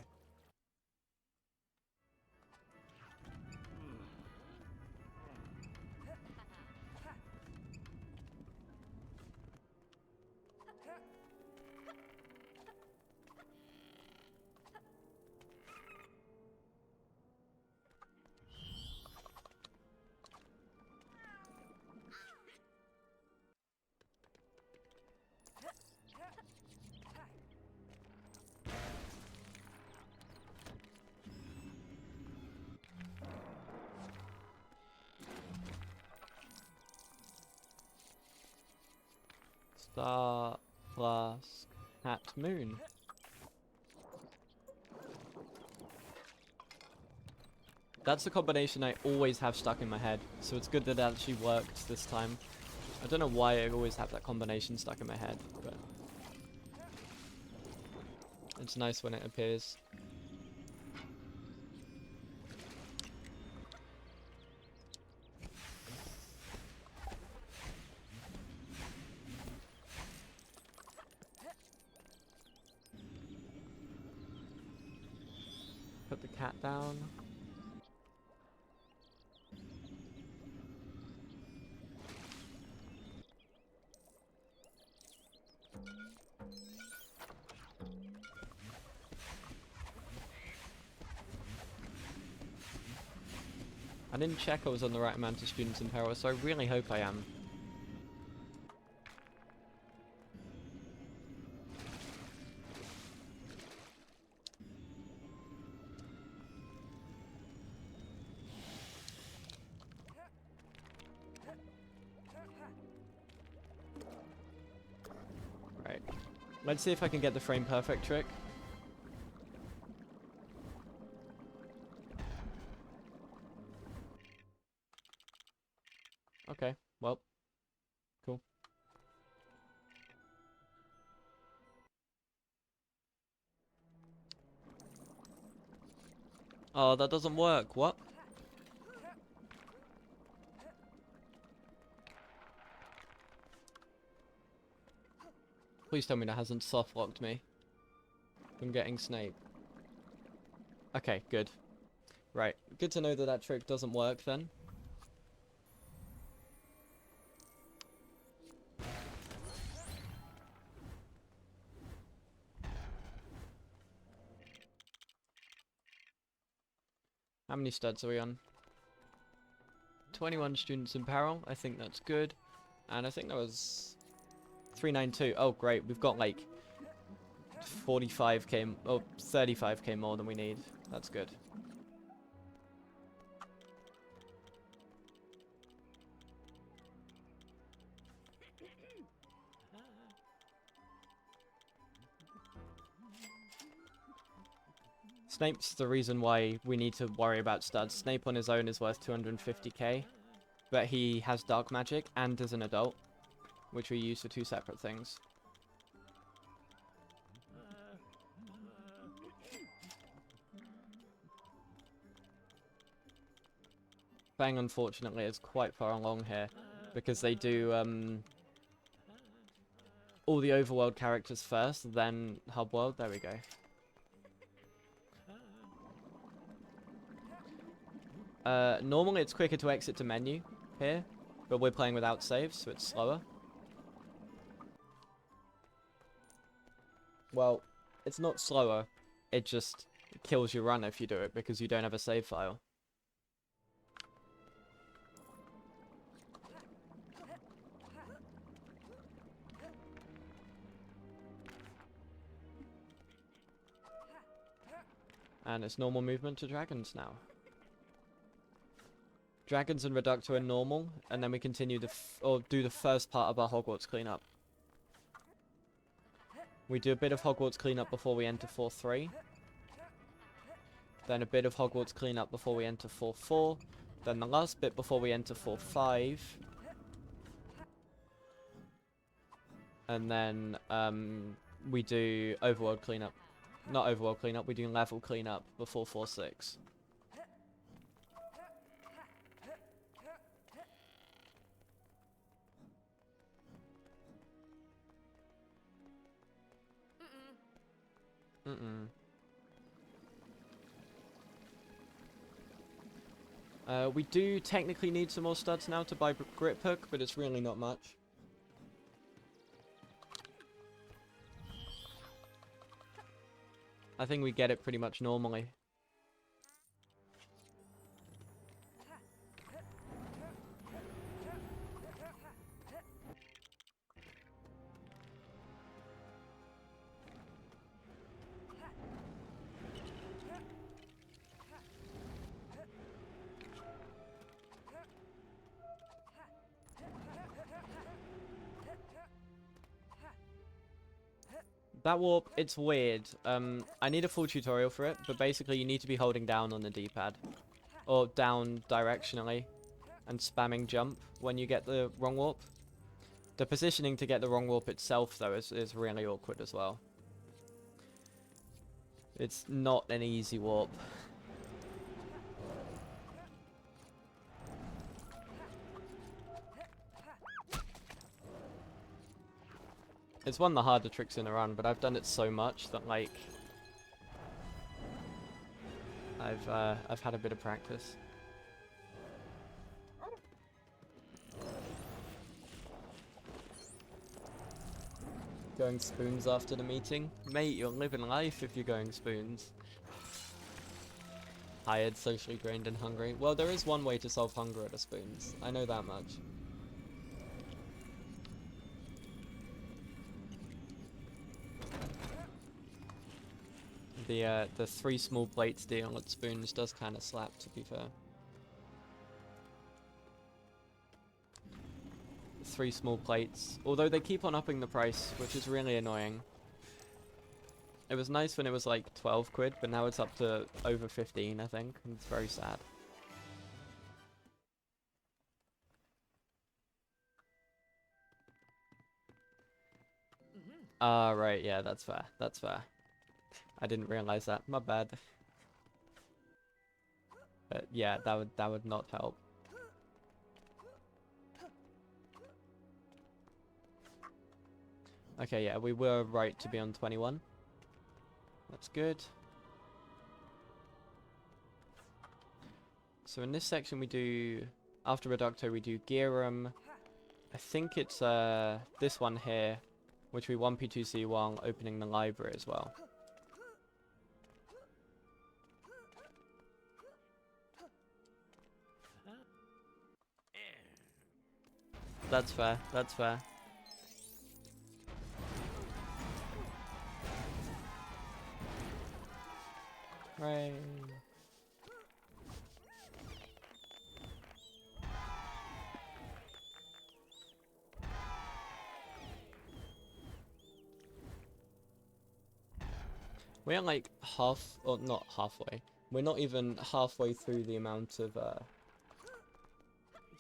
Star, Flask, Hat, Moon. That's the combination I always have stuck in my head, so it's good that it actually worked this time. I don't know why I always have that combination stuck in my head, but it's nice when it appears. Put the cat down. I didn't check I was on the right amount of students in Peril, so I really hope I am. Right. Let's see if I can get the frame perfect trick. Okay, well, cool. Oh, that doesn't work. What? Please tell me that hasn't soft-locked me from getting Snape. Okay, good. Right, good to know that that trick doesn't work then. How many studs are we on? 21 students in Peril. I think that's good. And I think that was 392. Oh, great. We've got like 45k, oh, 35k more than we need. That's good. Snape's the reason why we need to worry about studs. Snape on his own is worth 250k, but he has dark magic and is an adult, which we use for two separate things. Fang, unfortunately, is quite far along here, because they do all the overworld characters first, then hub world. There we go. Normally it's quicker to exit to menu here, but we're playing without saves, so it's slower. Well, it's not slower, it just kills your run if you do it, because you don't have a save file. And it's normal movement to dragons now. Dragons and Reducto are normal, and then we continue or do the first part of our Hogwarts cleanup. We do a bit of Hogwarts cleanup before we enter 4-3. then a bit of Hogwarts cleanup before we enter 4-4, then the last bit before we enter 4-5, and then we do overworld cleanup. Not overworld cleanup, we do level cleanup before 4-6. We do technically need some more studs now to buy grip hook, but it's really not much. I think we get it pretty much normally. That warp, it's weird. I need a full tutorial for it, but basically you need to be holding down on the D-pad. Or down directionally. And spamming jump when you get the wrong warp. The positioning to get the wrong warp itself, though, is really awkward as well. It's not an easy warp. It's one of the harder tricks in the run, but I've done it so much that, like, I've had a bit of practice. Going spoons after the meeting? Mate, you're living life if you're going spoons. Tired, socially drained, and hungry. Well, there is one way to solve hunger at a spoons. I know that much. The 3 small plates deal at spoons does kind of slap, to be fair. 3 small plates, although they keep on upping the price, which is really annoying. It was nice when it was like 12 quid, but now it's up to over 15, I think, and it's very sad. Ah, right, yeah, that's fair, that's fair. I didn't realize that, my bad. But yeah, that would not help. Okay, yeah, we were right to be on 21. That's good. So in this section we do, after Reducto we do Gearum. I think it's this one here, which we 1P2C while opening the library as well. That's fair, that's fair. Right. We're like half, or not halfway. We're not even halfway through the amount of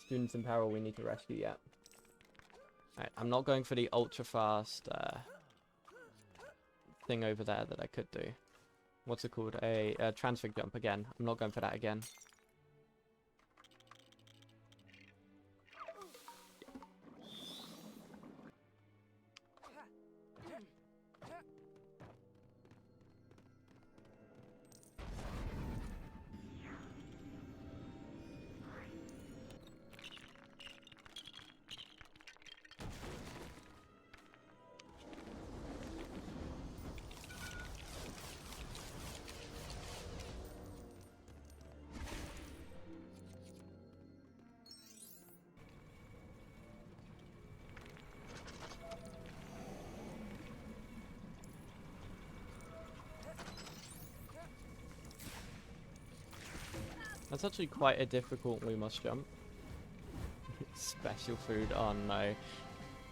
students in peril we need to rescue yet. Alright, I'm not going for the ultra fast thing over there that I could do. What's it called? A transfig jump again. I'm not going for that again. That's actually quite a difficult Lumos jump. Special food, oh no.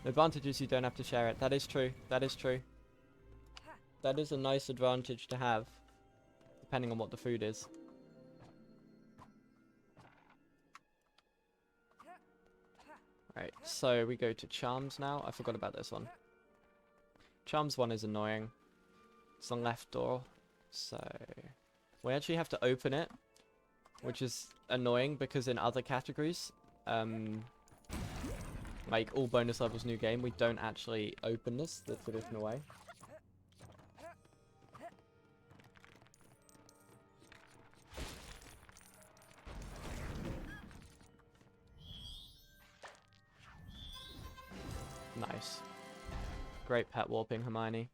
The advantage is you don't have to share it. That is true, that is true. That is a nice advantage to have. depending on what the food is. Right, so we go to Charms now. I forgot about this one. Charms 1 is annoying. It's the left door. So we actually have to open it, which is annoying because in other categories, like all bonus levels new game, we don't actually open this the traditional way. Nice. Great pet warping, Hermione.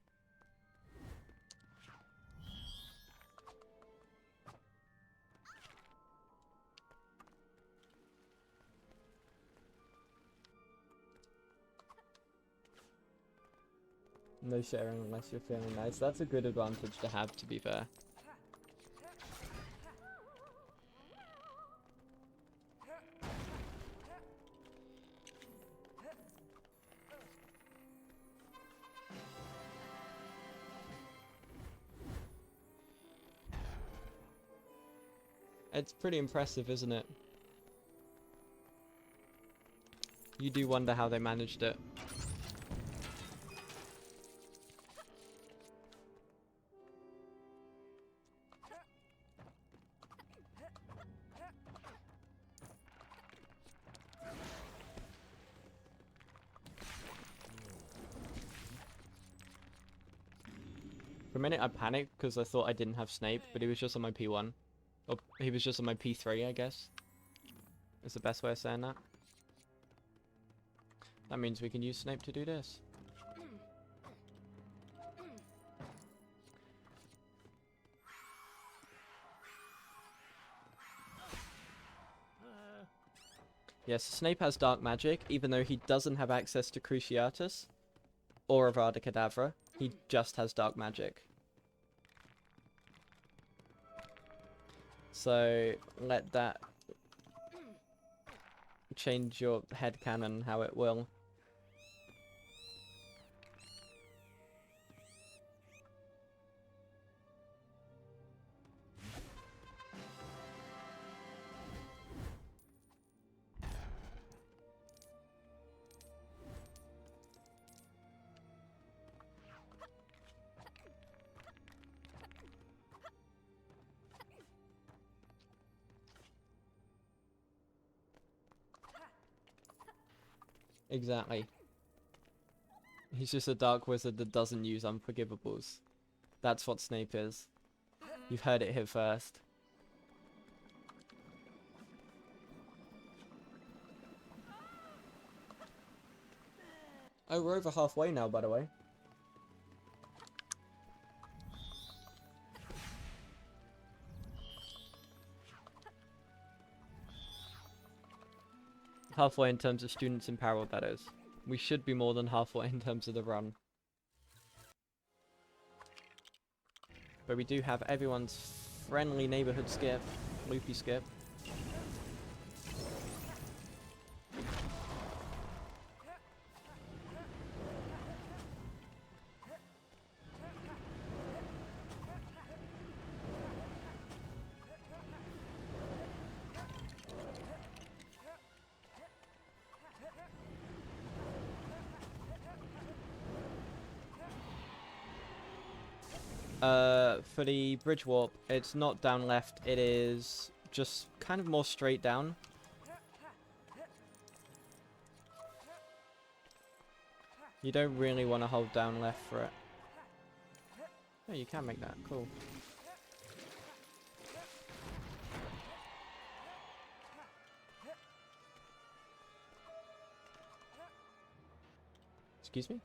No sharing unless you're feeling nice. That's a good advantage to have, to be fair. It's pretty impressive, isn't it? You do wonder how they managed it. For a minute I panicked because I thought I didn't have Snape, but he was just on my P1. Or he was just on my P3, I guess. Is the best way of saying that. That means we can use Snape to do this. Yes, Snape has dark magic, even though he doesn't have access to Cruciatus or Avada Kedavra. He just has dark magic. So let that change your headcanon how it will. Exactly. He's just a dark wizard that doesn't use unforgivables. That's what Snape is. You've heard it here first. Oh, we're over halfway now, by the way. Halfway in terms of students in Peril, that is. We should be more than halfway in terms of the run. But we do have everyone's friendly neighborhood skip, loopy skip. For the bridge warp, it's not down left, it is just kind of more straight down. You don't really want to hold down left for it. Oh, you can make that, cool. Excuse me?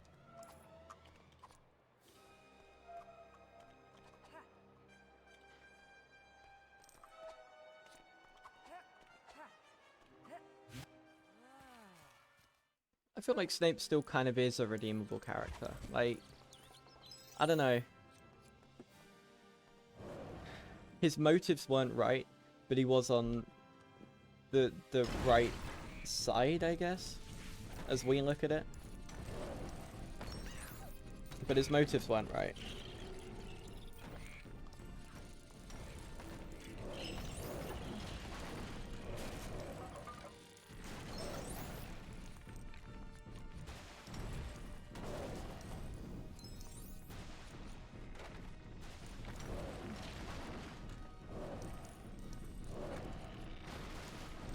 I feel like Snape still kind of is a redeemable character. Like, I don't know. His motives weren't right, but he was on the right side, I guess, as we look at it. But his motives weren't right.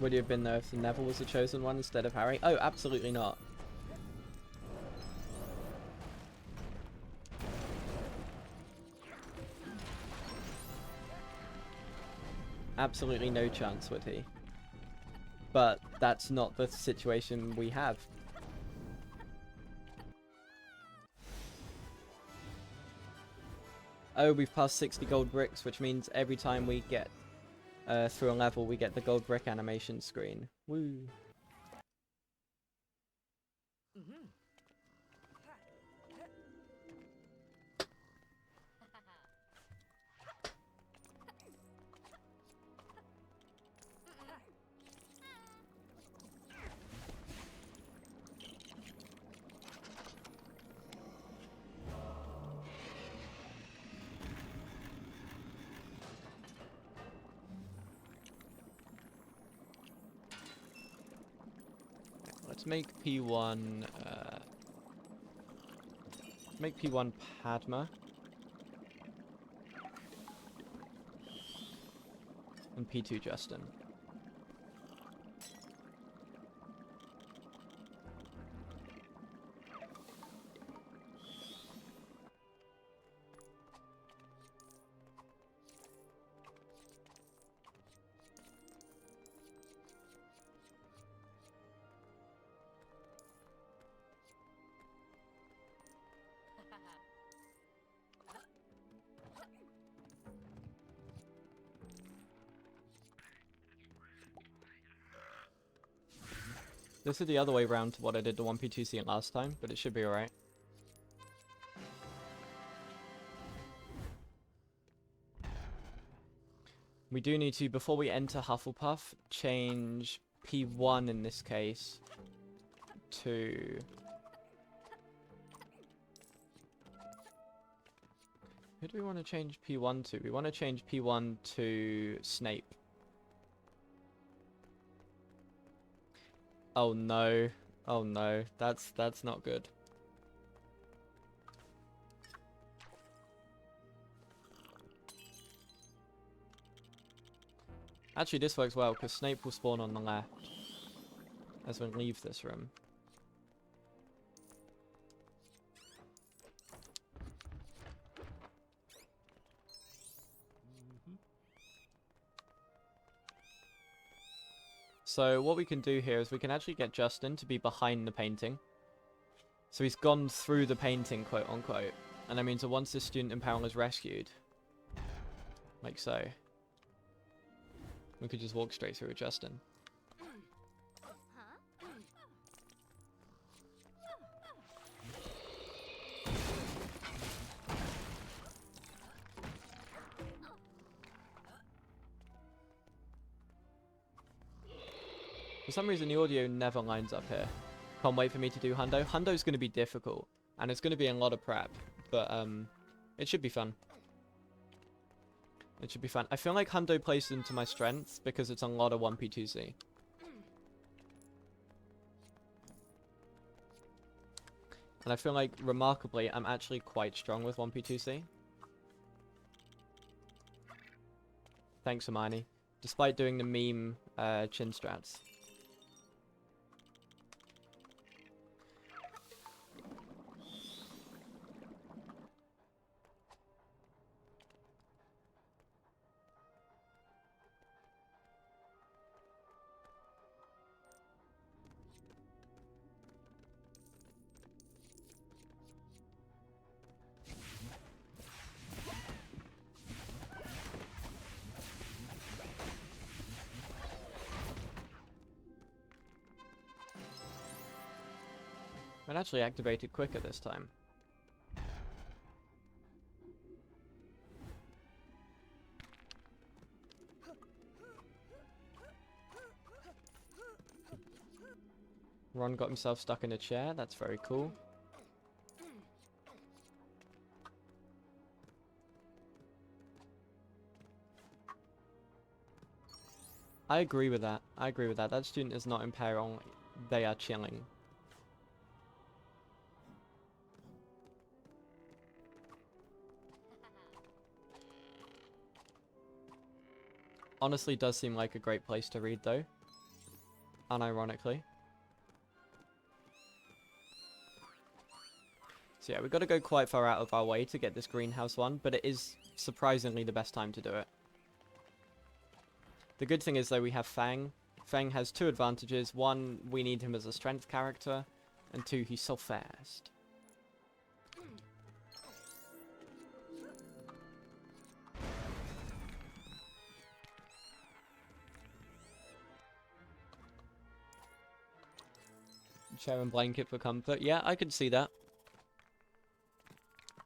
Would you have been there if Neville was the chosen one instead of Harry? Oh, absolutely not. Absolutely no chance would he. But that's not the situation we have. Oh, we've passed 60 gold bricks, which means every time we get through a level, we get the gold brick animation screen. Woo. Let's make P1 make P1 Padma and P2 Justin. This is the other way around to what I did to 1P2C last time, but it should be alright. We do need to, before we enter Hufflepuff, change P1 in this case to... Who do we want to change P1 to? We want to change P1 to Snape. Oh no. Oh no. That's not good. Actually, this works well, because Snape will spawn on the left as we leave this room. So what we can do here is we can actually get Justin to be behind the painting. So he's gone through the painting, quote unquote. And that means that once this student in peril is rescued, like so, we could just walk straight through with Justin. For some reason, the audio never lines up here. Can't wait for me to do Hundo. Hundo's going to be difficult, and it's going to be a lot of prep, but it should be fun. It should be fun. I feel like Hundo plays into my strengths because it's a lot of 1P2C. And I feel like, remarkably, I'm actually quite strong with 1P2C. Thanks, Hermione. Despite doing the meme chin strats. It actually activated quicker this time. Ron got himself stuck in a chair. That's very cool. I agree with that. I agree with that. That student is not in peril. They are chilling. Honestly, does seem like a great place to read, though. unironically. So yeah, we've got to go quite far out of our way to get this greenhouse one, but it is surprisingly the best time to do it. The good thing is, though, we have Fang. Fang has 2 advantages. 1, we need him as a strength character, and 2, he's so fast. Chair and blanket for comfort. Yeah, I could see that.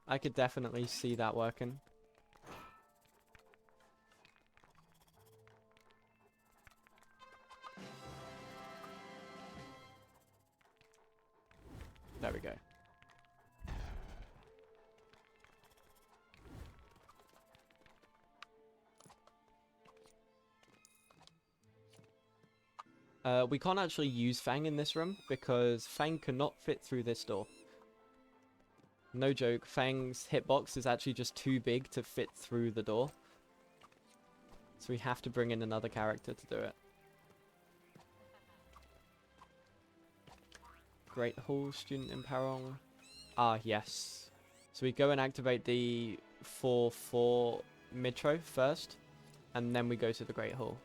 I could definitely see that working. There we go. We can't actually use Fang in this room because Fang cannot fit through this door. No joke, Fang's hitbox is actually just too big to fit through the door. So we have to bring in another character to do it. Great Hall, student in Peril. Ah, yes. So we go and activate the 4-4 Mitro first, and then we go to the Great Hall.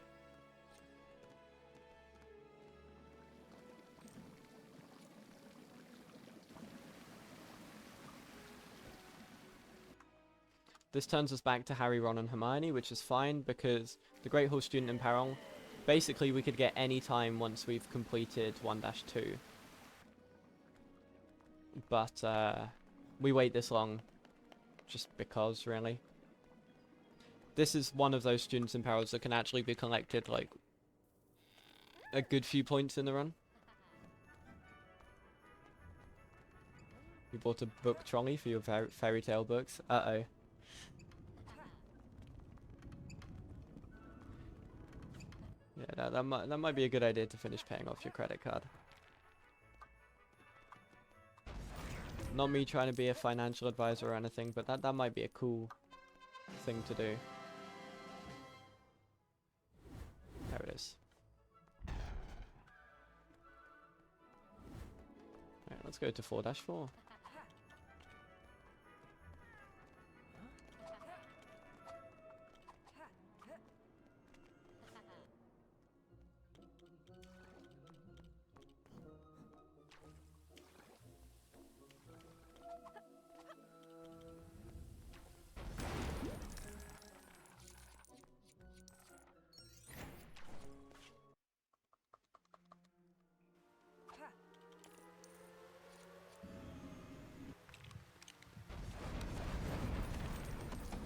This turns us back to Harry, Ron, and Hermione, which is fine because the Great Hall student in Peril, basically we could get any time once we've completed 1-2. But we wait this long just because, really. This is one of those students in Perils that can actually be collected like a good few points in the run. You bought a book trolley for your fairy tale books. Uh-oh. Yeah, that might be a good idea to finish paying off your credit card. Not me trying to be a financial advisor or anything, but that might be a cool thing to do. There it is. Alright, let's go to 4-4.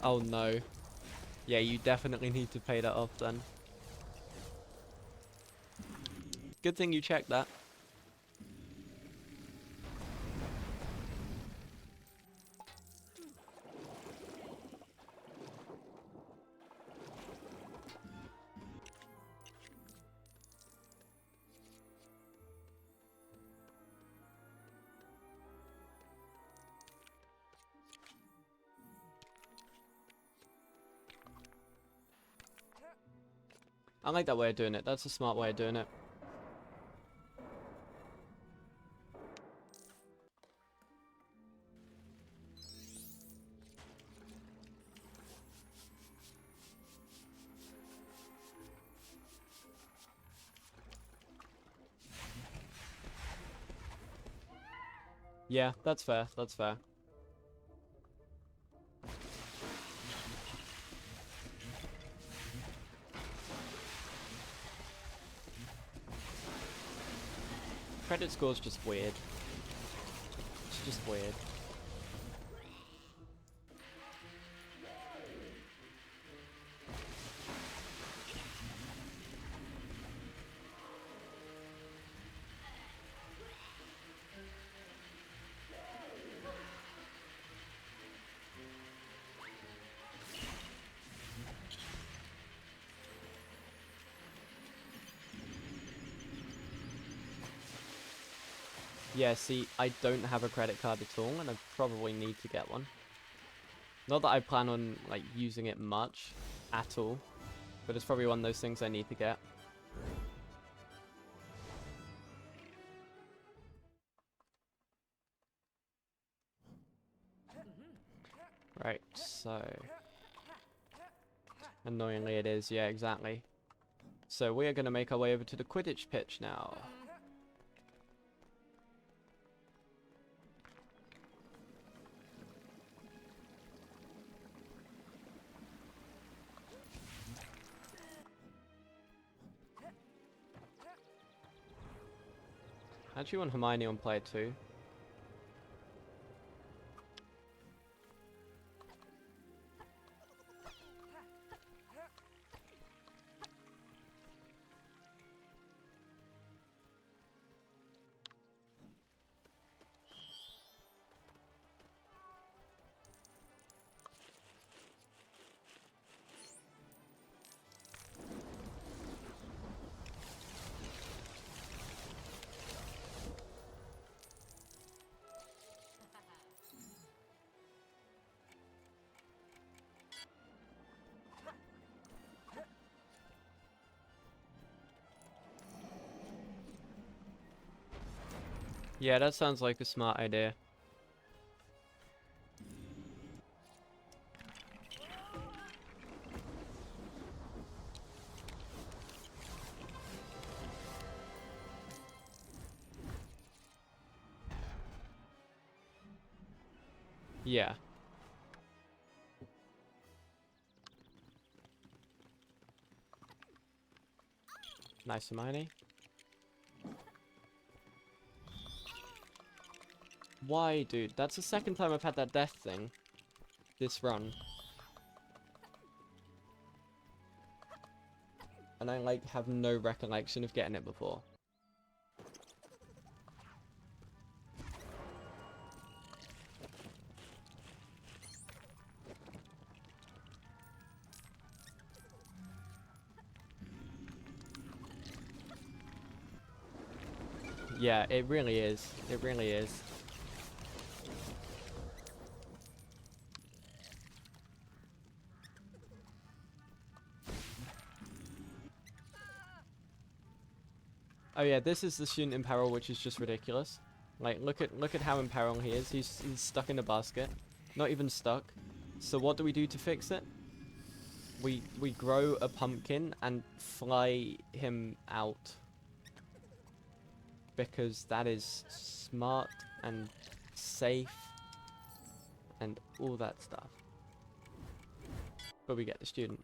Oh no. Yeah, you definitely need to pay that off then. Good thing you checked that. I like that way of doing it. That's a smart way of doing it. Yeah, that's fair. That's fair. Credit score's just weird. It's just weird. Yeah, see, I don't have a credit card at all, and I probably need to get one. Not that I plan on, like, using it much at all, but it's probably one of those things I need to get. Right, so... Annoyingly it is, yeah, exactly. So we are going to make our way over to the Quidditch pitch now. I actually want Hermione on player 2. Yeah, that sounds like a smart idea. Yeah. Nice, Hermione. Why, dude? That's the second time I've had that death thing. This run. And I, like, have no recollection of getting it before. Yeah, it really is. It really is. Oh yeah, this is the student in peril, which is just ridiculous. Like, look at how in peril he is. He's stuck in a basket. Not even stuck. So what do we do to fix it? We grow a pumpkin and fly him out. Because that is smart and safe and all that stuff. But we get the student.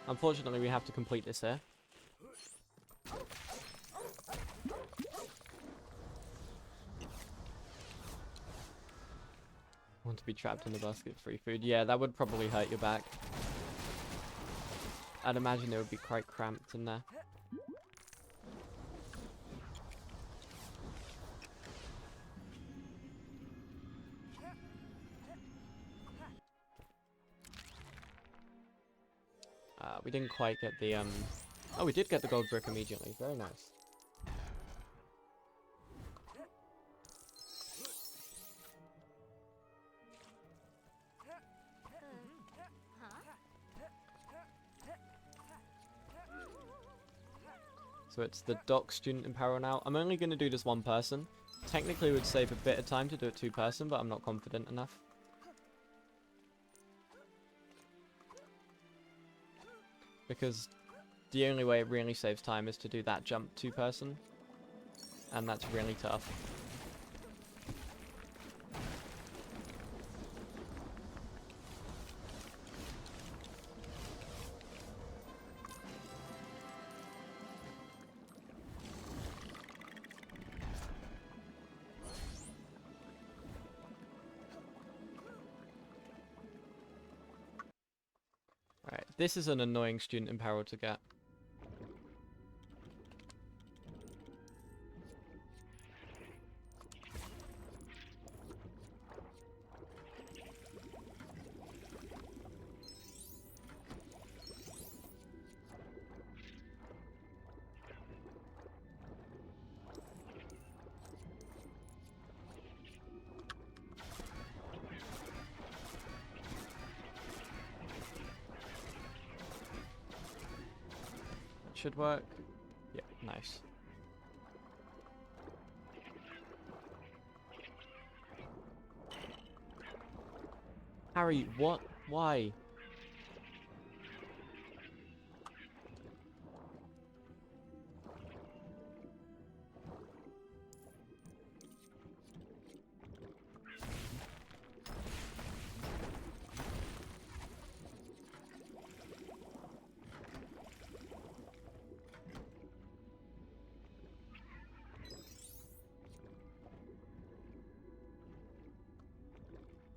Unfortunately, we have to complete this here. Want to be trapped in the basket, free food. Yeah, that would probably hurt your back. I'd imagine it would be quite cramped in there. We didn't quite get the, Oh, we did get the gold brick immediately. Very nice. So it's the doc student in peril now. I'm only going to do this one person. Technically it would save a bit of time to do it 2-person, but I'm not confident enough. Because the only way it really saves time is to do that jump 2-person. And that's really tough. Alright, this is an annoying student in peril to get. should work. Yeah, nice. Harry, what? Why?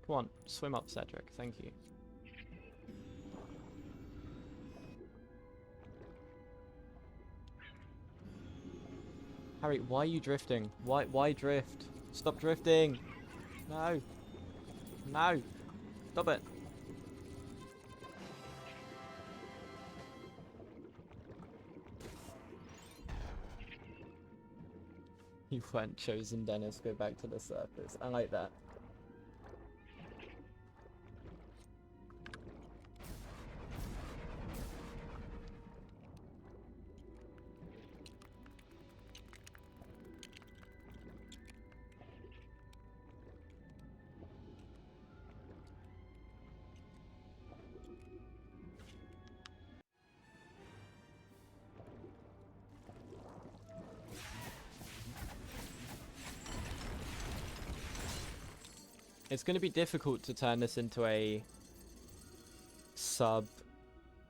Come on, swim up, Cedric. Thank you. Harry, why are you drifting? Why drift? Stop drifting! No! No! Stop it! You weren't chosen, Dennis. Go back to the surface. I like that. It's going to be difficult to turn this into a sub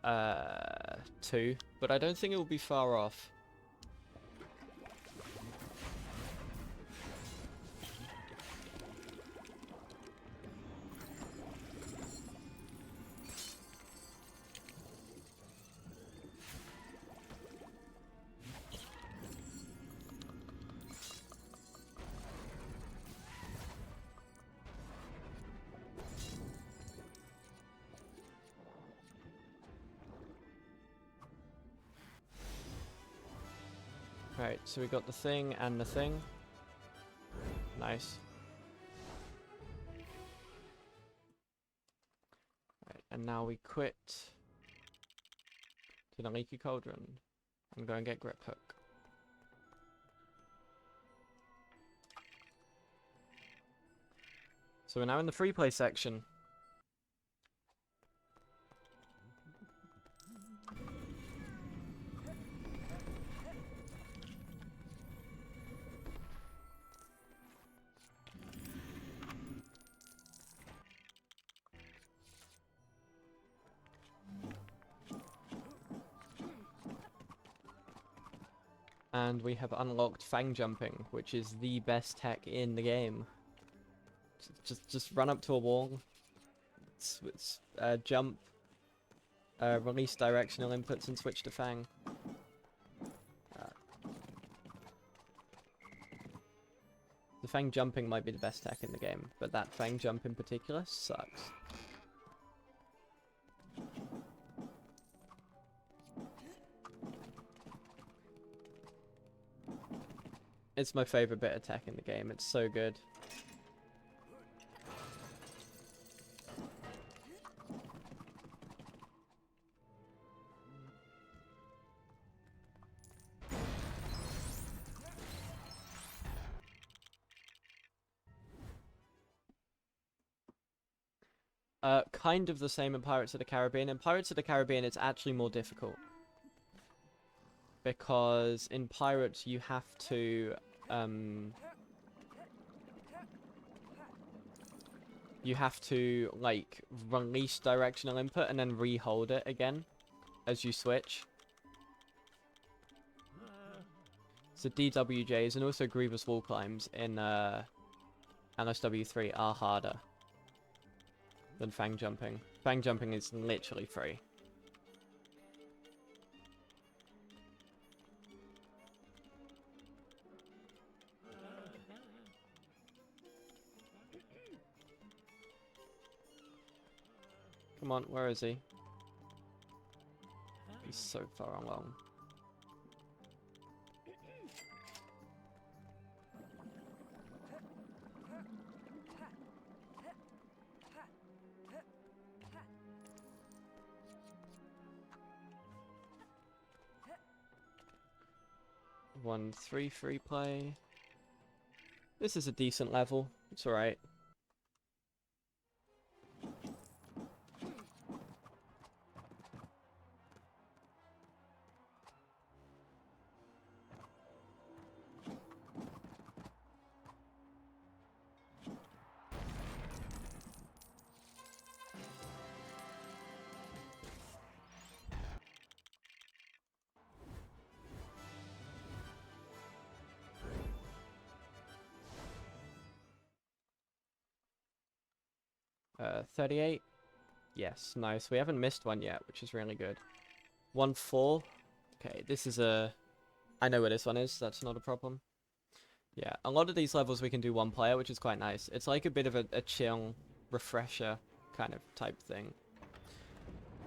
2, but I don't think it will be far off. Right, so we got the thing and the thing. Nice. Right, and now we quit to the leaky cauldron and go and get grip hook. So we're now in the free play section. And we have unlocked fang jumping, which is the best tech in the game. Just run up to a wall, jump, release directional inputs and switch to fang. The fang jumping might be the best tech in the game, but that fang jump in particular sucks. It's my favorite bit of tech in the game. It's so good. Kind of the same in Pirates of the Caribbean. In Pirates of the Caribbean, it's actually more difficult. Because in Pirates, you have to, like, release directional input and then re-hold it again as you switch. So DWJs and also Grievous Wall Climbs in LSW3 are harder than fang jumping. Fang jumping is literally free. Come on, where is he? He's so far along. 1-3 free play. This is a decent level. It's alright. Uh, 38. Yes, nice. We haven't missed one yet, which is really good. 1-4. Okay, this is a... I know where this one is. That's not a problem. Yeah, a lot of these levels we can do one player, which is quite nice. It's like a bit of a chill, refresher kind of type thing.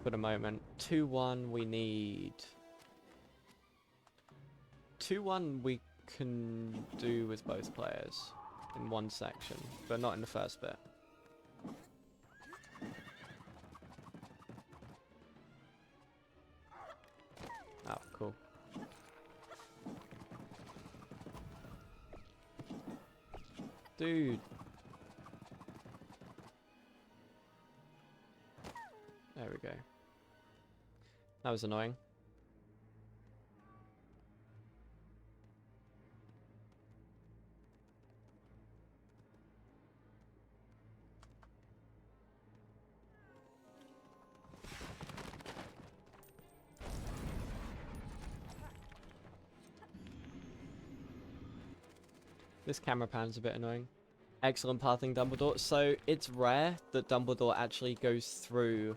For the moment. 2-1 we need... 2-1 we can do with both players in one section, but not in the first bit. Oh, cool. Dude. There we go. That was annoying. This camera pan's a bit annoying. Excellent pathing, Dumbledore. So, it's rare that Dumbledore actually goes through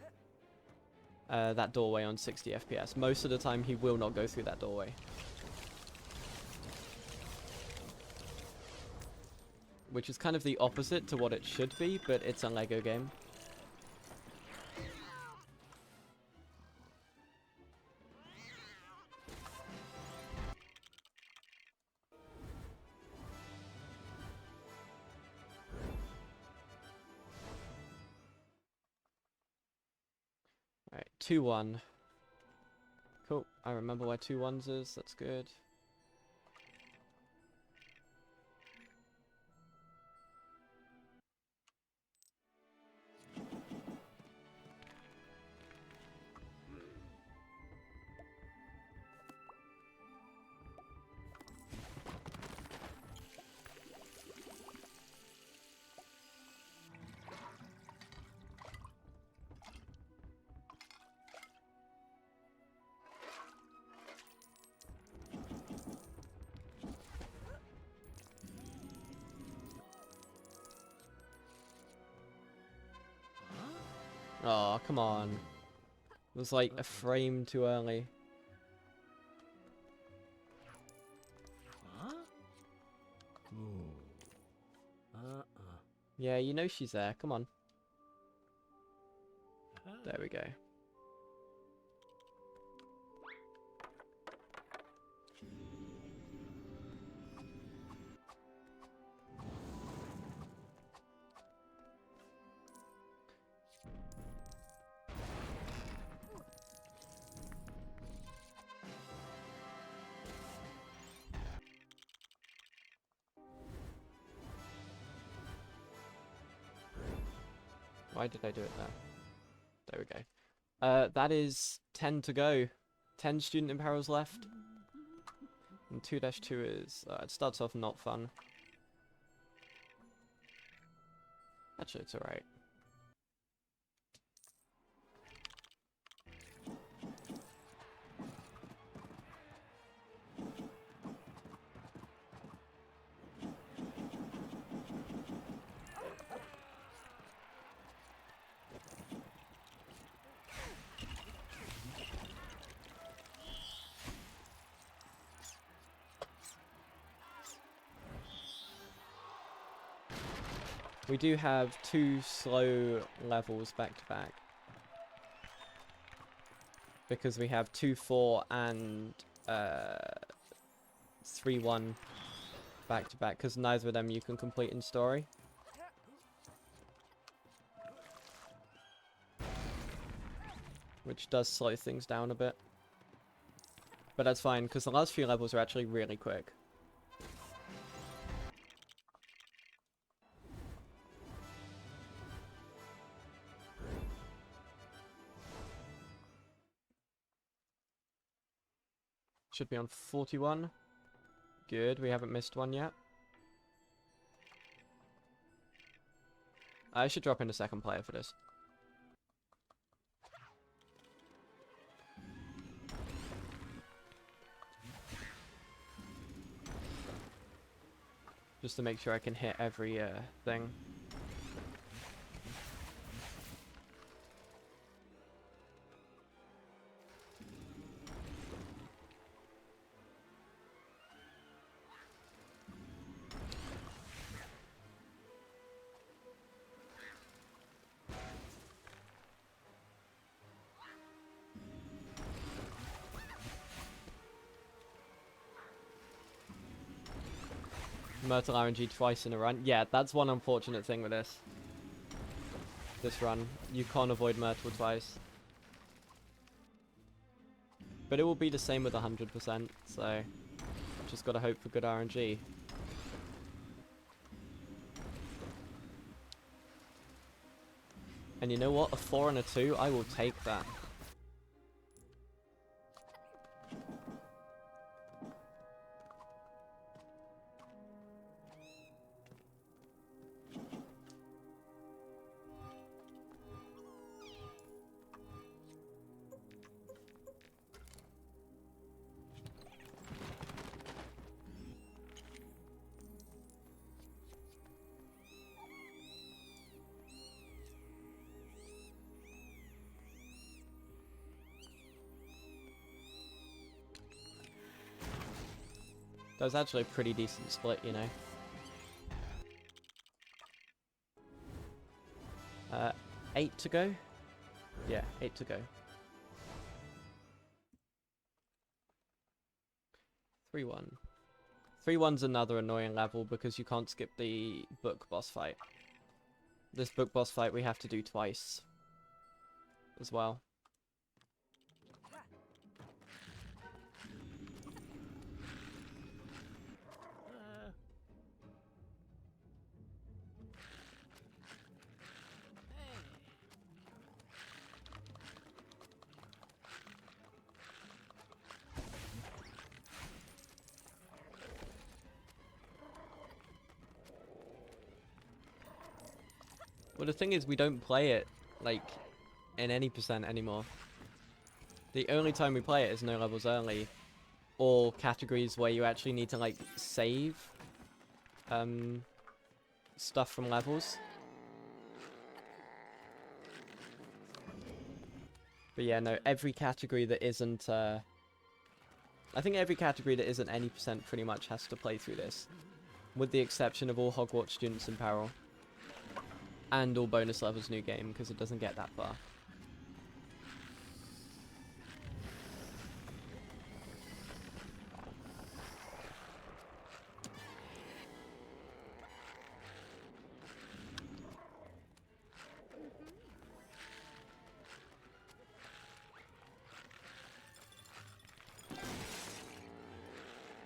that doorway on 60 FPS. Most of the time, he will not go through that doorway. Which is kind of the opposite to what it should be, but it's a Lego game. Alright, 2-1. Cool. I remember where 2-1s is. That's good. Oh, come on. It was like a frame too early. Yeah, you know she's there. Come on. There we go. Why did I do it there? There we go. That is 10 to go. 10 student imperils left. And 2-2 is... it starts off not fun. Actually, it's alright. We do have 2 slow levels back to back. Because we have 2-4 and 3-1 back to back, because neither of them you can complete in story. Which does slow things down a bit. But that's fine, because the last few levels are actually really quick. Should be on 41. Good, we haven't missed one yet. I should drop in a second player for this. Just to make sure I can hit every thing. Myrtle RNG twice in a run. Yeah, that's one unfortunate thing with this run. You can't avoid Myrtle twice. But it will be the same with 100%, so just gotta hope for good RNG. And you know what? A 4 and a 2, I will take that. That was actually a pretty decent split, you know. 8 to go? Yeah, 8 to go. 3-1. 3-1's another annoying level because you can't skip the book boss fight. This book boss fight we have to do twice as well. Well, the thing is, we don't play it, like, in any percent anymore. The only time we play it is no levels early, or categories where you actually need to, like, save stuff from levels. But yeah, no, every category that isn't, I think every category that isn't any percent pretty much has to play through this. With the exception of all Hogwarts students in Peril. And all bonus levels new game, because it doesn't get that far.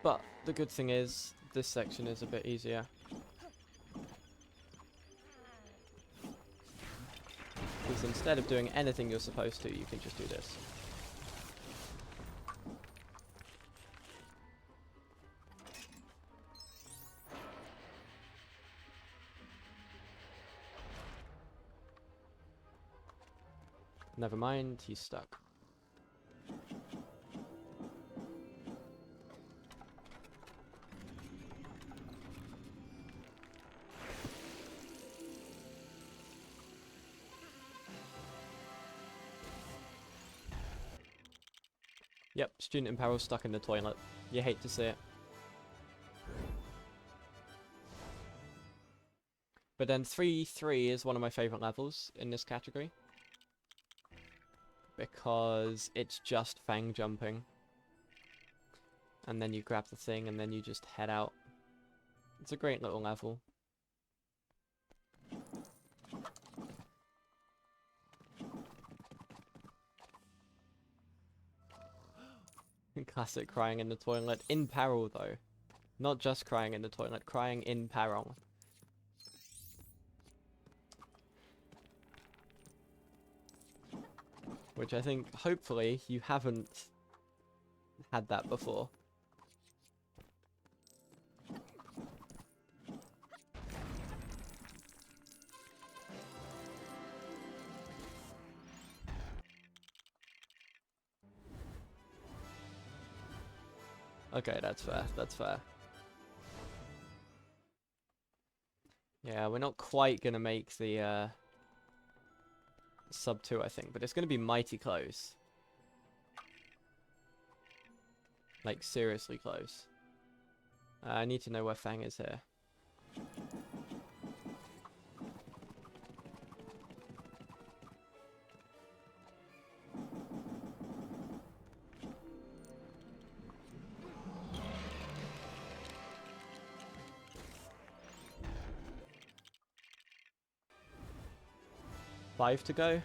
But the good thing is, this section is a bit easier. Because instead of doing anything you're supposed to, you can just do this. Never mind, he's stuck. Yep, student in peril stuck in the toilet. You hate to see it. But then 3-3 is one of my favourite levels in this category. Because it's just fang jumping. And then you grab the thing and then you just head out. It's a great little level. Classic crying in the toilet. In Peril, though. Not just crying in the toilet, crying in Peril. Which I think, hopefully, you haven't had that before. Okay, that's fair, that's fair. Yeah, we're not quite gonna make the, sub 2, I think, but it's gonna be mighty close. Like, seriously close. I need to know where Fang is here. Five to go.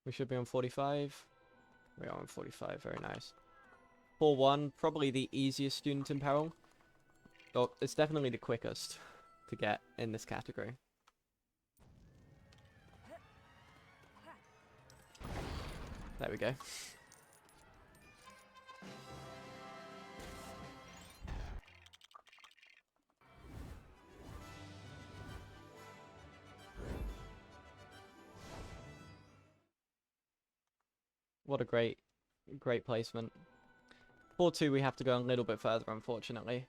We should be on 45. We are on 45, very nice. 4-1, probably the easiest student in Peril. Oh, it's definitely the quickest to get in this category. There we go. What a great placement. 4-2, we have to go a little bit further, unfortunately.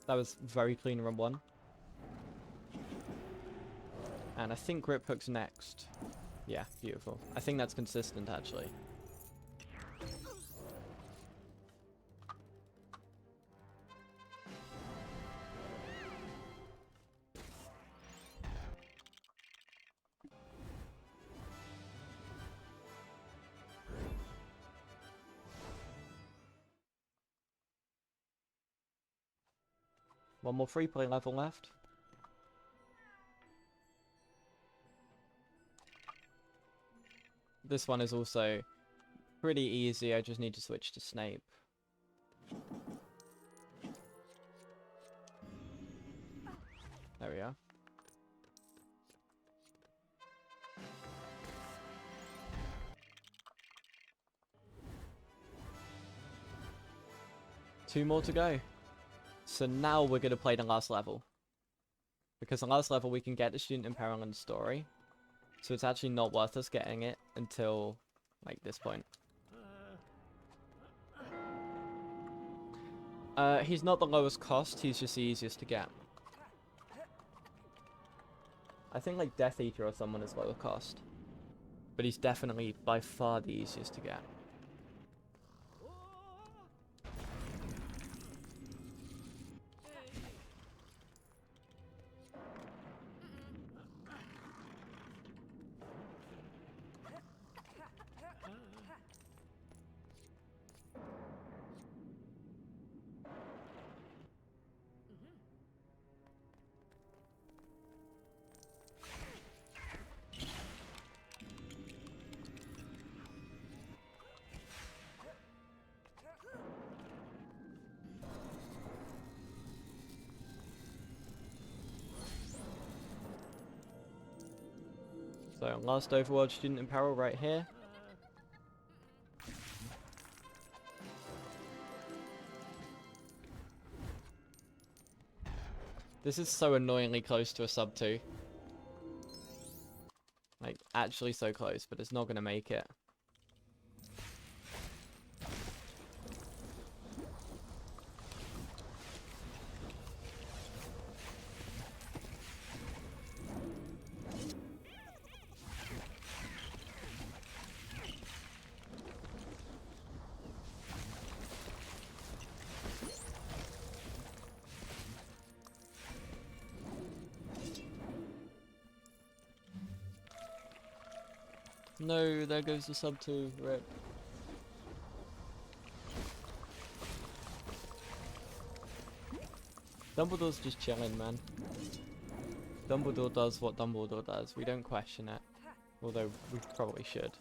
That was very clean run 1. And I think Grip Hook's next. Yeah, beautiful. I think that's consistent, actually. One more free play level left. This one is also pretty easy. I just need to switch to Snape. There we are. Two more to go. So now we're going to play the last level. Because the last level we can get the Student in Peril and story. So it's actually not worth us getting it until, like, this point. He's not the lowest cost, he's just the easiest to get. I think, like, Death Eater or someone is lower cost. But he's definitely, by far, the easiest to get. So, last Overworld Student in Peril right here. This is so annoyingly close to a sub 2. Like, actually so close, but it's not going to make it. No, there goes the sub 2. Rip. Dumbledore's just chilling, man. Dumbledore does what Dumbledore does. We don't question it. Although we probably should.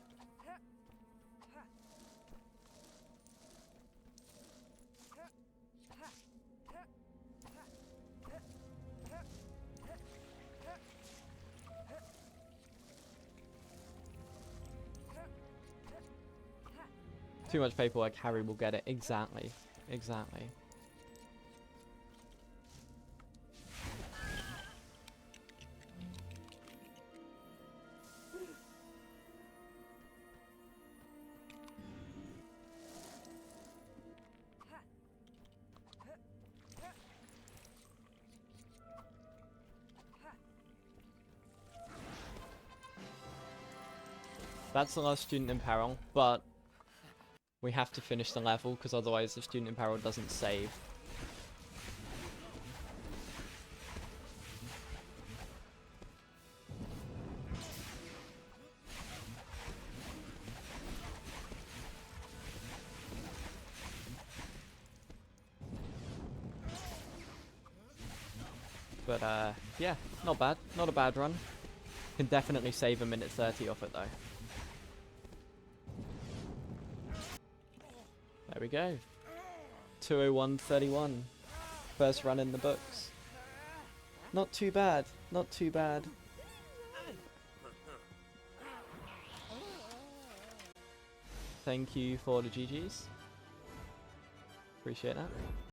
Too much paperwork, Harry will get it. Exactly. Exactly. That's the last student in peril, but we have to finish the level because otherwise the student in peril doesn't save. But yeah, not bad. Not a bad run. Can definitely save a minute 30 off it though. There we go. 201.31. First run in the books. Not too bad. Not too bad. Thank you for the GGs. Appreciate that.